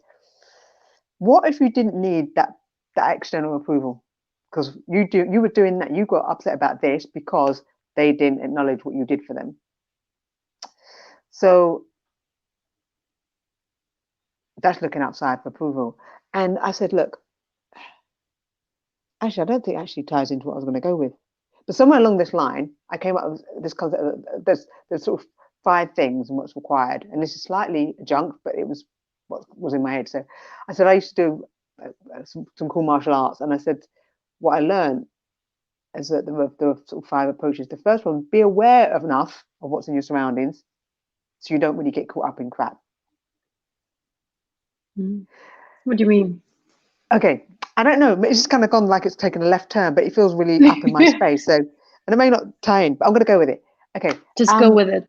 A: what if you didn't need that external approval? Because you were doing that. You got upset about this because they didn't acknowledge what you did for them. So that's looking outside for approval. And I said, look, actually, I don't think it actually ties into what I was going to go with. But somewhere along this line, I came up with this concept. There's sort of 5 things and what's required, and this is slightly junk, but it was what was in my head. So I said I used to do some cool martial arts, and I said what I learned is that there were sort of 5 approaches. The first one: be aware of enough of what's in your surroundings, so you don't really get caught up in crap.
B: What do you mean?
A: Okay, I don't know. It's just kind of gone like it's taken a left turn, but it feels really up in my space. So, and it may not tie in, but I'm going to go with it. Okay,
B: just go with it.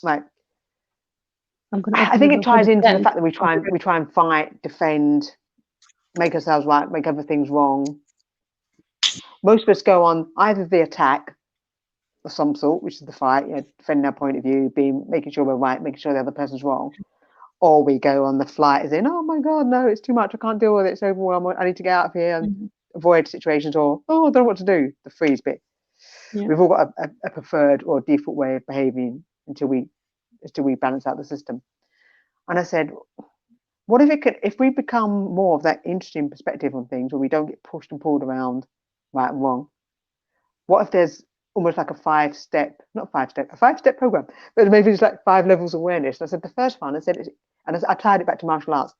A: Right.
B: I
A: think it ties into the fact that we try and fight, defend, make ourselves right, make other things wrong. Most of us go on either the attack of some sort, which is the fight, defending our point of view, making sure we're right, making sure the other person's wrong, or we go on the flight as in, oh my God, no, it's too much, I can't deal with it, it's overwhelming, I need to get out of here and avoid situations, or I don't know what to do, the freeze bit. Yeah. We've all got a preferred or default way of behaving until we balance out the system. And I said, what if we become more of that interesting perspective on things, where we don't get pushed and pulled around right and wrong? What if there's almost like a 5-step program, but maybe it's like 5 levels of awareness? And I said the first one, I tied it back to martial arts.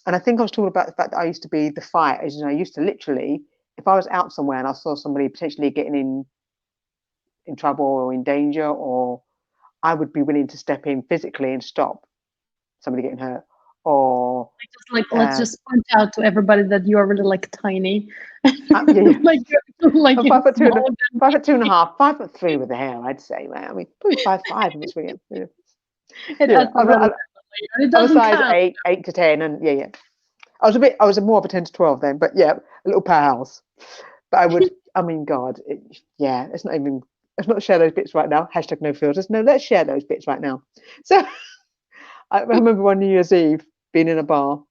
A: And I think I was talking about the fact that I used to be the fight. As you know, I used to literally, if I was out somewhere and I saw somebody potentially getting in trouble or in danger, or I would be willing to step in physically and stop somebody getting hurt. Or
B: let's just point out to everybody that you are really like tiny.
A: Yeah. like 5'2", 5'2.5", 5'3" with the hair, I'd say. I mean, probably 5'5" in this video. Yeah. I was size 8 to 10, and yeah. I was more of a 10 to 12 then, but yeah, a little powerhouse. But I mean, God, let's not share those bits right now. # no filters. No, let's share those bits right now. So I remember one New Year's Eve being in a bar.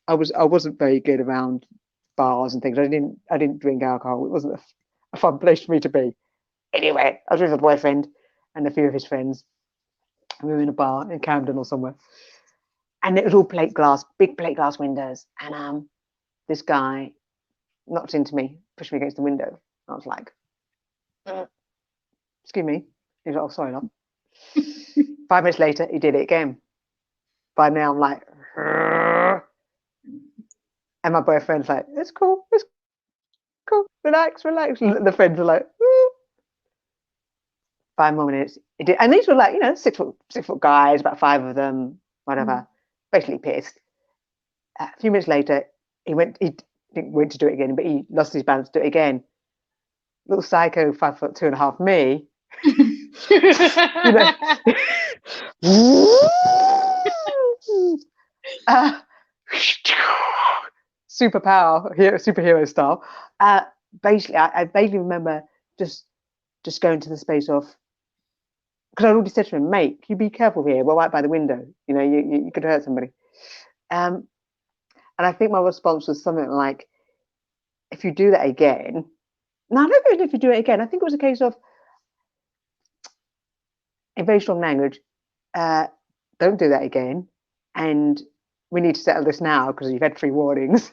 A: I wasn't very good around bars and things. I didn't drink alcohol. It wasn't a fun place for me to be. Anyway, I was with a boyfriend and a few of his friends. We were in a bar in Camden or somewhere, and it was all plate glass, big plate glass windows. And this guy knocked into me, pushed me against the window. I was like, "Excuse me." He was like, "Oh, sorry, not." 5 minutes later, he did it again. By now, I'm like, and my boyfriend's like, "It's cool, relax." And the friends are like, 5 more minutes. It did. And these were like, 6 foot guys, about 5 of them, whatever, basically pissed. A few minutes later, he went to do it again, but he lost his balance to do it again. Little psycho 5'2.5" me. Superhero style. Basically, I vaguely remember just going to the space of, because I'd already said to him, "Mate, can you be careful here? We're right by the window. You could hurt somebody." And I think my response was something like, "If you do that again," no, I don't know if you do it again. I think it was a case of, in very strong language, "Don't do that again, and we need to settle this now because you've had 3 warnings."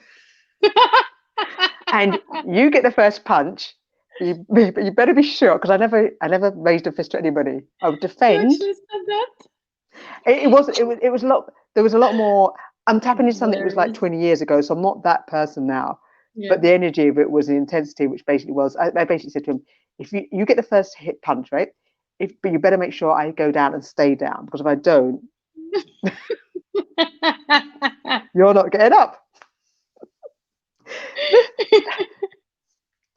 A: And you get the first punch. You better be sure, because I never raised a fist to anybody. I would defend.
B: You actually said that?
A: It was a lot. There was a lot more. I'm tapping into something that was like 20 years ago, so I'm not that person now. Yeah. But the energy of it was the intensity, which basically was, I basically said to him, if you get the first hit punch, right? But you better make sure I go down and stay down, because if I don't, you're not getting up.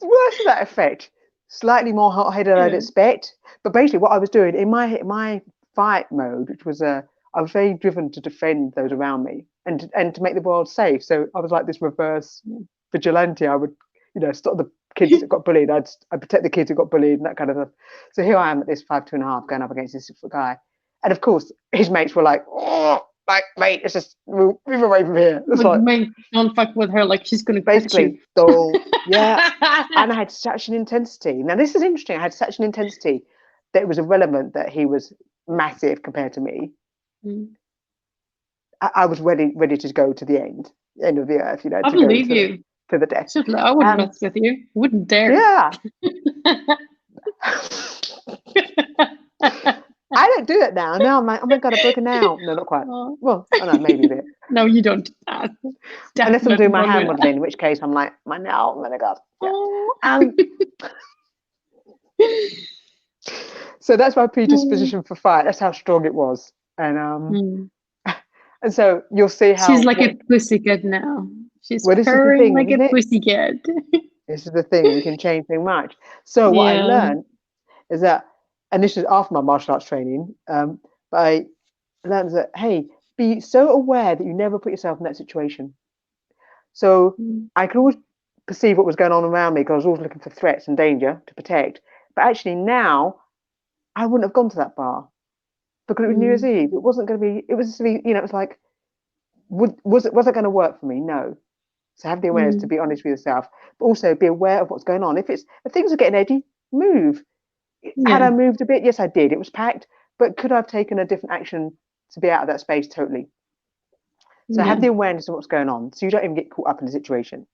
A: Worse of that effect, slightly more hot-headed than I'd expect. But basically, what I was doing in my fight mode, which was I was very driven to defend those around me and to make the world safe. So I was like this reverse vigilante. I would, stop the kids that got bullied. I'd protect the kids who got bullied and that kind of stuff. So here I am at this 5'2.5" going up against this 6 foot guy, and of course his mates were like, "Oh, like, mate, it's just move away from here." It's like,
B: mate, don't fuck with her. Like, she's gonna
A: basically. So yeah, and I had such an intensity. Now this is interesting. I had such an intensity that it was irrelevant that he was massive compared to me. I was ready to go to the end of the earth.
B: I believe you.
A: to the death.
B: I wouldn't mess with you. Wouldn't dare.
A: Yeah. I don't do it now. Now I'm like, oh my God, I broke a nail. No, not quite.
B: Oh.
A: Well, I know, maybe a bit.
B: No, you don't do that.
A: Unless I'm doing my hand
B: Definitely
A: modeling, in which case I'm like, my nail, oh my God. Yeah.
B: Oh.
A: So that's my predisposition for fight. That's how strong it was. And and so you'll see how
B: she's like a pussycat now. She's
A: well, this is the
B: purring
A: thing,
B: like
A: isn't
B: a
A: it?
B: pussycat.
A: This is the thing. We can change so much. So what I learned is that, and this is after my martial arts training, but I learned that, hey, be so aware that you never put yourself in that situation. So I could always perceive what was going on around me because I was always looking for threats and danger to protect. But actually now, I wouldn't have gone to that bar because it was New Year's Eve. It wasn't going to be. It was to be. You know, it was like, was it going to work for me? No. So have the awareness to be honest with yourself, but also be aware of what's going on. If things are getting edgy, move. Had I moved a bit? Yes, I did. It was packed, but could I have taken a different action to be out of that space totally? So have the awareness of what's going on, so you don't even get caught up in the situation.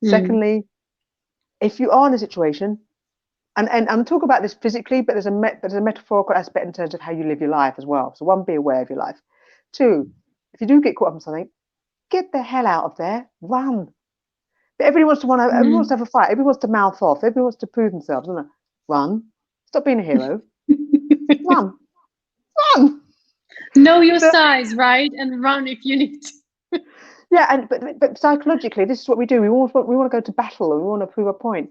A: Secondly, if you are in a situation, and I'm talking about this physically, but there's a metaphorical aspect in terms of how you live your life as well. So one, be aware of your life. Two, if you do get caught up in something, get the hell out of there, run. But everyone wants to have a fight. Everyone wants to mouth off. Everyone wants to prove themselves. Doesn't it? Run. Stop being a hero. Run. Run.
B: Know your size, right? And run if you need to.
A: Yeah, but psychologically, this is what we do. We want to go to battle, and we want to prove a point.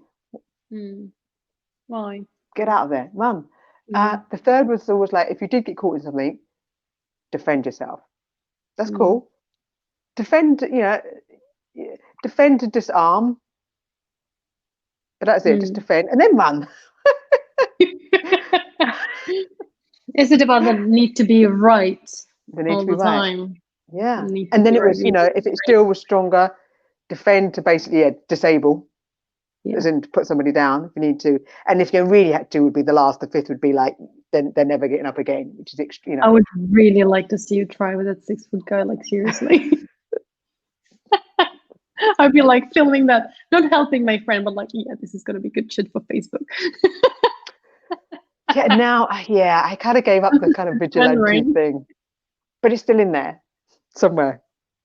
B: Why?
A: Get out of there. Run. The third was always like, if you did get caught in something, defend yourself. That's cool. Defend, defend to disarm. But that's it. Just defend and then run.
B: Is it about the need to be right all the
A: right.
B: time?
A: Yeah. And then it was, if it still was stronger, defend to basically disable. As in to put somebody down if you need to. And if you really had to, would be the fifth would be like, then they're never getting up again, which is
B: I would really like to see you try with that 6-foot guy, like seriously. I'd be like filming that, not helping my friend, but like, yeah, this is gonna be good shit for Facebook.
A: I kind of gave up the kind of vigilante thing, but it's still in there somewhere.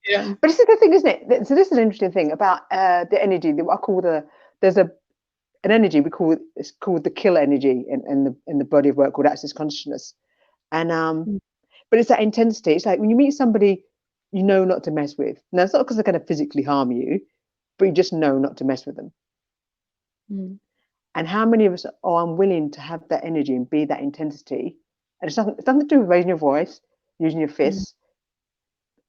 B: Yeah.
A: But this is the thing, isn't it? So this is an interesting thing about the energy. I call there's an energy it's called the kill energy in the body of work called access consciousness, and but it's that intensity. It's like when you meet somebody you know not to mess with. Now it's not because they're going to physically harm you, but you just know not to mess with them. And how many of us are unwilling to have that energy and be that intensity? And it's nothing to do with raising your voice, using your fists,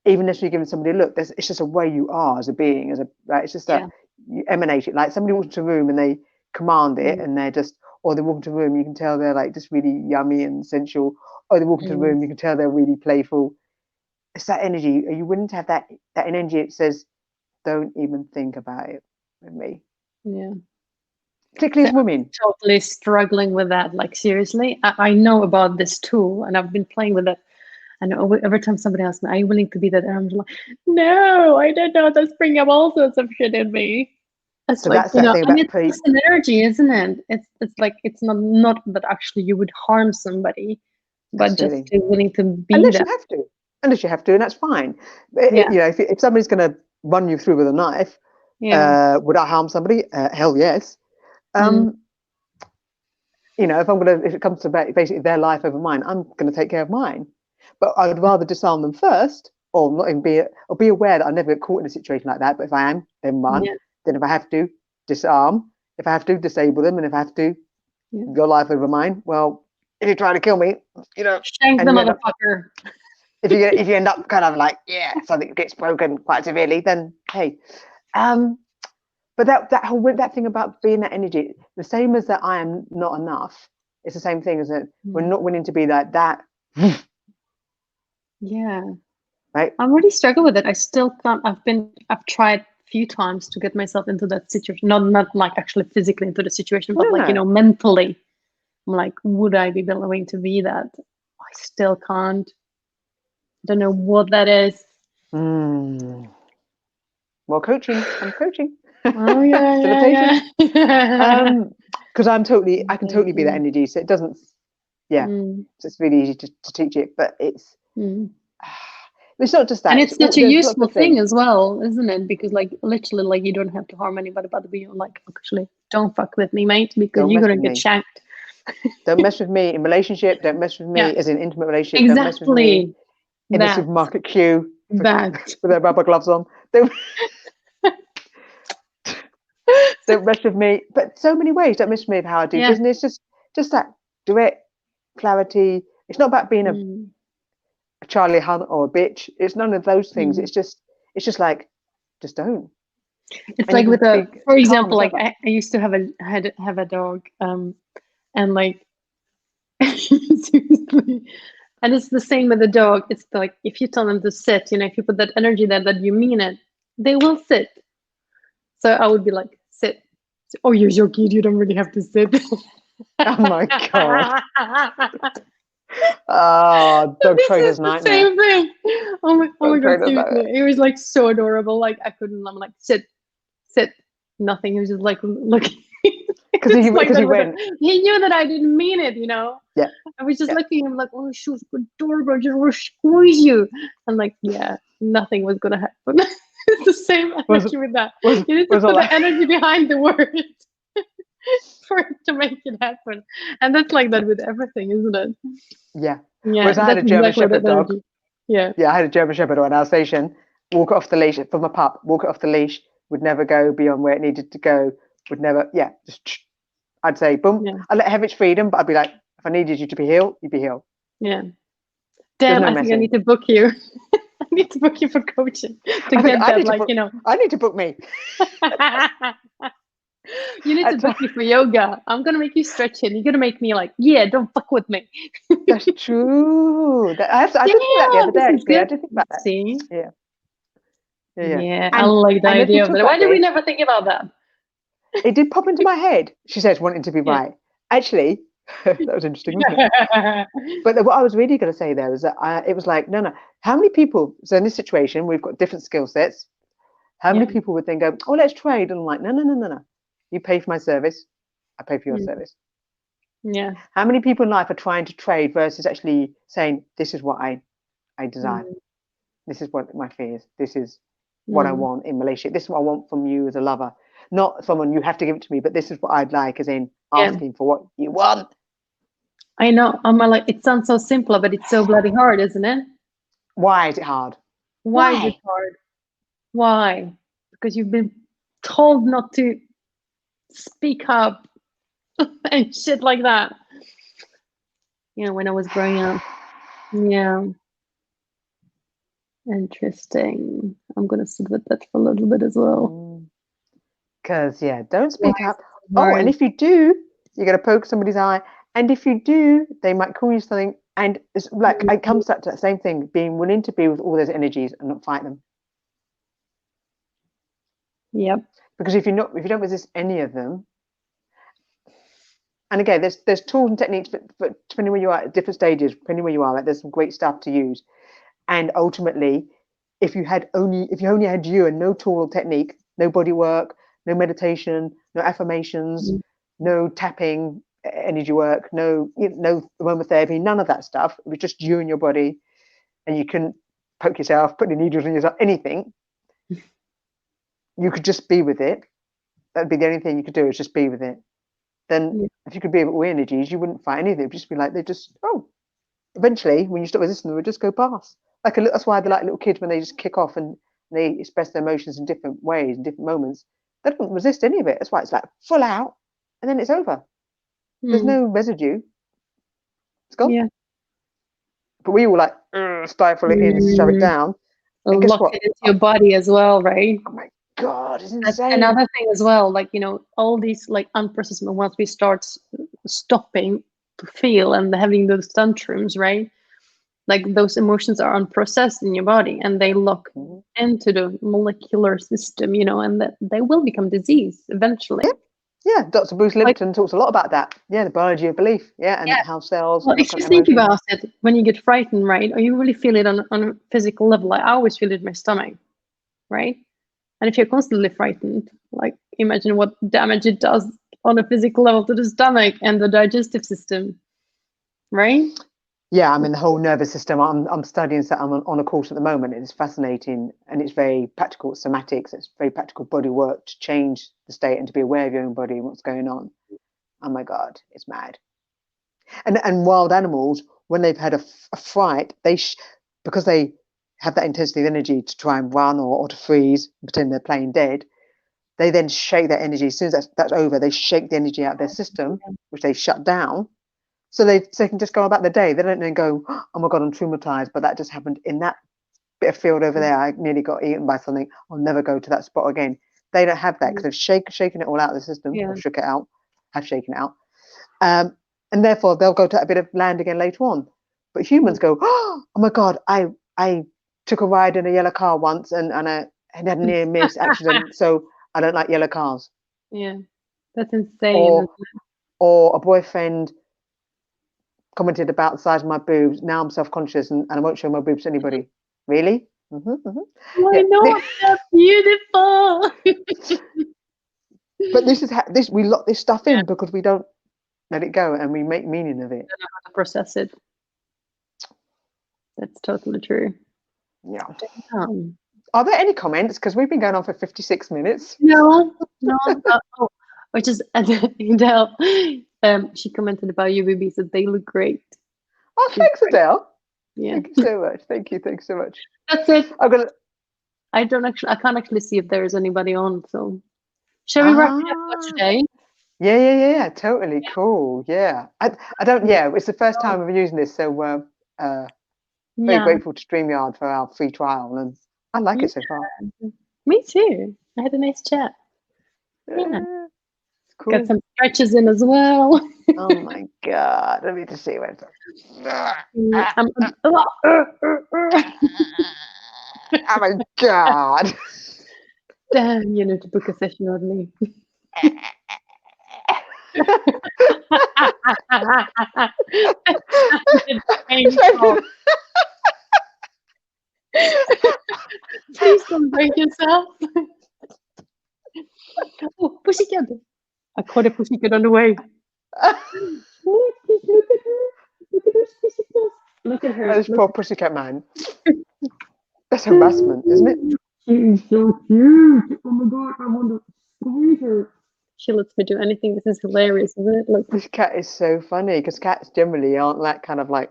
A: even if you're giving somebody a look. It's just a way you are as a being, it's just that you emanate it. Like somebody walks into a room and they command it, and they're just, or they walk into a room, you can tell they're like just really yummy and sensual. Or they walk into a room, you can tell they're really playful. It's that energy. Are you willing to have that energy? It says, don't even think about it with me.
B: Yeah.
A: Particularly as women.
B: Totally struggling with that. Like seriously, I know about this tool, and I've been playing with it. And every time somebody asks me, "Are you willing to be that?" And I'm just like, "No, I don't know. That's bringing up all sorts of shit in me." It's
A: so
B: like,
A: that's that thing about
B: it's an energy, isn't it? It's like it's not that actually you would harm somebody, but
A: absolutely.
B: just willing to be
A: unless
B: that.
A: Unless you have to, and that's fine. But, if somebody's going to run you through with a knife, would I harm somebody? Hell yes. If it comes to basically their life over mine, I'm going to take care of mine. But I'd rather disarm them first, or not even be aware that I never get caught in a situation like that. But if I am, then run. Yeah. Then if I have to, disarm. If I have to, disable them. And if I have to, your life over mine. Well, if you try to kill me,
B: shank the motherfucker.
A: If you end up kind of like, something gets broken quite severely, then hey. But that thing about being that energy, the same as that I am not enough, it's the same thing as that we're not willing to be that.
B: Yeah.
A: Right.
B: I'm really struggling with it. I still can't. I've tried a few times to get myself into that situation. Not like actually physically into the situation, but mentally. I'm like, would I be willing to be that? I still can't. I don't know what that is.
A: More coaching. I'm coaching.
B: Oh yeah.
A: Because I can totally be that energy. So it doesn't. Yeah, so it's really easy to teach it, but it's not just that.
B: And it's such a
A: there's
B: useful thing as well, isn't it? Because like literally, like you don't have to harm anybody, but you're like, actually, don't fuck with me, mate, because
A: Don't
B: you're
A: mess
B: gonna
A: with
B: get
A: me.
B: shanked.
A: Don't mess with me in relationship. Don't mess with me as in intimate relationship.
B: Exactly.
A: Don't mess with me in the supermarket queue with their rubber gloves on. Don't mess with me. But so many ways. Don't mess with me of how I do business. Just that direct clarity. It's not about being a Charlie Hunt or a bitch. It's none of those things. It's just like, just don't.
B: It's like with for example, like I used to have a dog, and like seriously, and it's the same with the dog. It's like if you tell them to sit, if you put that energy there that you mean it, they will sit. So I would be like, sit. Oh, you're joking. You don't really have to sit.
A: Oh my god. Oh, dog trainer's nightmare.
B: Same thing. Oh my god, seriously. It was like so adorable. Like I couldn't. I'm like, sit. Nothing. He was just like looking.
A: Because he went.
B: He knew that I didn't mean it.
A: Yeah.
B: I was just looking at him like, oh, she's adorable. I just want to squeeze you. And like, yeah, nothing was gonna happen. It's the same energy with that. You need to put the energy behind the word for it to make it happen. And that's like that with everything, isn't it?
A: Yeah.
B: Yeah.
A: Whereas I had a German Shepherd dog.
B: Yeah.
A: Yeah, I had a German Shepherd on our station. Walk it off the leash from a pup. Walk it off the leash. Would never go beyond where it needed to go. Would never. Yeah. Just. I'd say boom. Yeah. I'd let her have its freedom, but I'd be like, if I needed you to be healed, you'd be healed.
B: Yeah. Damn, I think I need to book you. I need to book you for coaching to get that,
A: I need to book me.
B: You need to book me for yoga. I'm gonna make you stretch it. You're gonna make me like, yeah, don't fuck with me.
A: That's true. I did think that the other day. Actually, I did think about that.
B: See?
A: Yeah.
B: Yeah, I like the idea of that. Why did we never think about that?
A: It did pop into my head. She says, wanting to be right. Actually, that was interesting, wasn't it? But what I was really going to say there was that it was like, no. How many people? So in this situation, we've got different skill sets. How many people would then go, oh, let's trade? And I'm like, no. You pay for my service. I pay for your service.
B: Yeah.
A: How many people in life are trying to trade versus actually saying, this is what I desire. This is what my fears. This is what I want in relationship. This is what I want from you as a lover. Not someone you have to give it to me, but this is what I'd like, as in asking for what you want.
B: I know. I'm like, it sounds so simple, but it's so bloody hard, isn't it?
A: Why is it hard?
B: Why is it hard? Why? Because you've been told not to speak up and shit like that. When I was growing up. Yeah. Interesting. I'm going to sit with that for a little bit as well.
A: Because, don't speak up. Oh, and if you do, you're going to poke somebody's eye. And if you do, they might call you something. And it's like, it comes back to that same thing, being willing to be with all those energies and not fight them.
B: Yep.
A: Because if you don't resist any of them, and again, there's tools and techniques for depending where you are at different stages, depending where you are, like there's some great stuff to use. And ultimately, if you only had you and no tool or technique, no body work, no meditation, no affirmations, no tapping energy work, no aromatherapy, none of that stuff. It was just you and your body, and you couldn't poke yourself, put the needles in yourself, anything. You could just be with it. That'd be the only thing you could do, is just be with it. Then if you could be with all energies, you wouldn't fight anything. It'd just be like, eventually, when you stop resisting, they would just go past. That's why they're like little kids when they just kick off and they express their emotions in different ways, in different moments. They don't resist any of it. That's why it's like full out, and then it's over. There's no residue. It's gone. Yeah. But we all like stifle it in, shove it down.
B: And guess what? It into your body as well, right?
A: Oh my God, it's insane.
B: That's another thing as well. Like, all these like unprocessed, once we start stopping to feel and having those tantrums, right? Like those emotions are unprocessed in your body and they lock into the molecular system, and that they will become disease eventually.
A: Yeah, Dr. Bruce Lipton talks a lot about that. Yeah, the biology of belief. Yeah, and how cells.
B: Well, if you think about it, when you get frightened, right, or you really feel it on a physical level, I always feel it in my stomach, right? And if you're constantly frightened, like imagine what damage it does on a physical level to the stomach and the digestive system, right?
A: Yeah, I mean the whole nervous system. I'm studying, so I'm on a course at the moment. It's fascinating and it's very practical. It's somatics. It's very practical body work to change the state and to be aware of your own body and what's going on. Oh my God, it's mad. And wild animals, when they've had a fright, because they have that intensity of energy to try and run or to freeze, pretend they're playing dead. They then shake that energy. As soon as that's over, they shake the energy out of their system, which they shut down. So they can just go about their day. They don't then go, oh my God, I'm traumatized. But that just happened in that bit of field over there. I nearly got eaten by something. I'll never go to that spot again. They don't have that because they've shaken it all out of the system, or shook it out, have shaken it out. And therefore they'll go to a bit of land again later on. But humans go, oh my God, I took a ride in a yellow car once and I had a near miss accident. So I don't like yellow cars.
B: Yeah, that's insane.
A: Or a boyfriend commented about the size of my boobs. Now I'm self-conscious and I won't show my boobs to anybody. Really?
B: Why not? That's beautiful.
A: But this is we lock this stuff in because we don't let it go and we make meaning of it.
B: I don't know how to process it. That's totally true.
A: Yeah. Are there any comments? Because we've been going on for 56 minutes.
B: No. Which is Adele. She commented about your boobies that they look great.
A: Oh, thanks, Adele.
B: Yeah.
A: Thank you so much. Thanks so much.
B: That's it.
A: I
B: can't actually see if there is anybody on. So, shall we wrap it up for today?
A: Yeah. Totally cool. Yeah. I don't. Yeah, it's the first time we're using this, so very grateful to StreamYard for our free trial, and I like it so far.
B: Me too. I had a nice chat. Yeah.
A: Cool.
B: Got some stretches in as well.
A: Oh my God. Let me just see where oh my God.
B: Damn, you need to book a session with me. Please don't break yourself. Oh, pussycat. I caught a pussycat on the way. Look at her.
A: This poor pussycat man. That's harassment, isn't it?
B: She's so cute. Oh my God, I want to squeeze her. She lets me do anything. This is hilarious, isn't it? Like,
A: this cat is so funny because cats generally aren't that kind of like.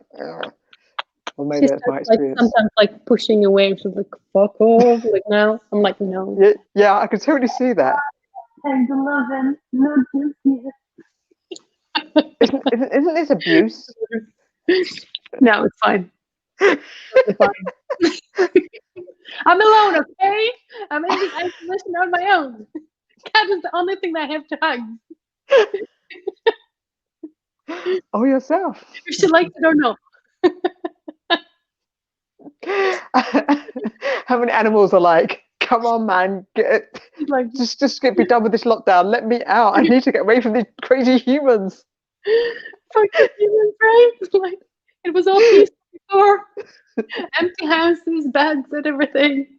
A: Or maybe that's my experience.
B: Like, sometimes like pushing away. She's like, "Fuck off!" Like now, I'm like, "No."
A: Yeah, I can totally see that.
B: And 11, not just yet.
A: Isn't this abuse?
B: No, it's fine. It's fine. I'm alone, okay? I'm in this isolation on my own. Cat is the only thing that I have to hug.
A: Oh, yourself.
B: If she likes it or not.
A: How many animals are like, come on, man, like, just be done with this lockdown. Let me out. I need to get away from these crazy humans.
B: Fucking humans, right? Like, it was all peaceful before. Empty houses, beds, and everything.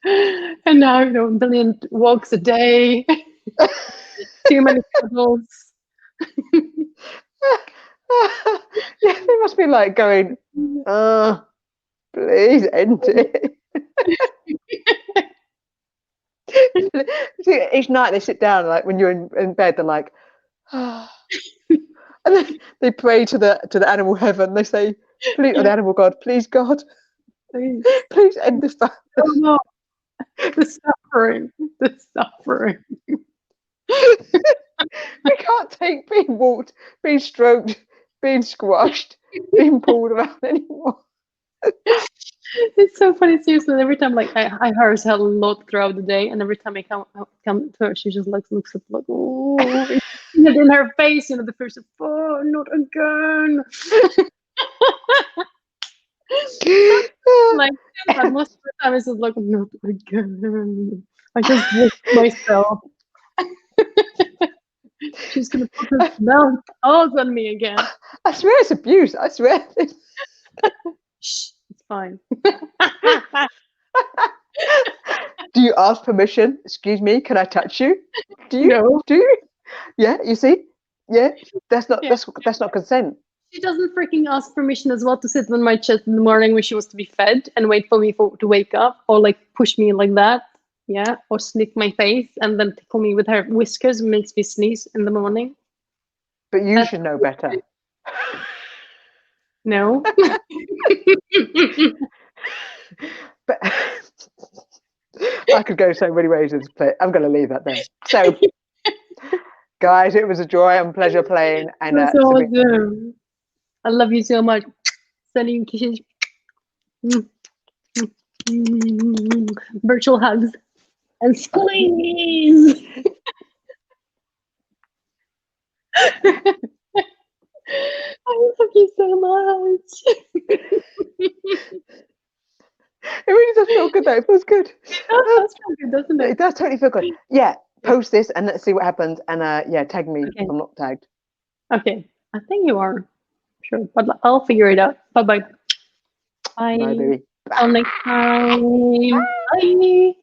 B: And now, you know, 1 billion walks a day. Too many cuddles.
A: Yeah, they must be like going, please end it. Each night they sit down, like when you're in bed, they're like, and then they pray to the animal heaven. They say, please, or the animal god, please God, please end this.
B: Oh no, the suffering.
A: We can't take being walked, being stroked, being squashed, being pulled around anymore.
B: It's so funny, seriously. Every time, like, I heard her a lot throughout the day, and every time I come to her, she just like looks up like, oh, in her face, you know, the first, oh, not again. Like, most of the time it's just like, not again. I just wish myself. She's gonna put her mouth all on me again.
A: I swear it's abuse. I swear.
B: Shh, it's fine.
A: Do you ask permission? Excuse me, can I touch you? Do you?
B: No.
A: Do you? Yeah, you see? Yeah, that's not
B: Yeah.
A: that's not consent.
B: She doesn't freaking ask permission as well to sit on my chest in the morning when she wants to be fed and wait for me to wake up, or like push me like that. Yeah, or snick my face and then tickle me with her whiskers and makes me sneeze in the morning.
A: But you should know better.
B: No.
A: But I could go so many ways in this play. I'm going to leave that there. So, guys, it was a joy and pleasure playing. And
B: That's awesome. I love you so much. Sending you kisses. Virtual hugs and squeeze. I love you so much.
A: It really does feel good, though. It feels good.
B: It does feel good, doesn't it?
A: It does totally feel good. Yeah, post this and let's see what happens. And yeah, tag me if I'm not tagged.
B: Okay, I think you are. Sure, but I'll figure it out. Bye-bye. Bye.
A: Bye, baby.
B: Till next time. Bye.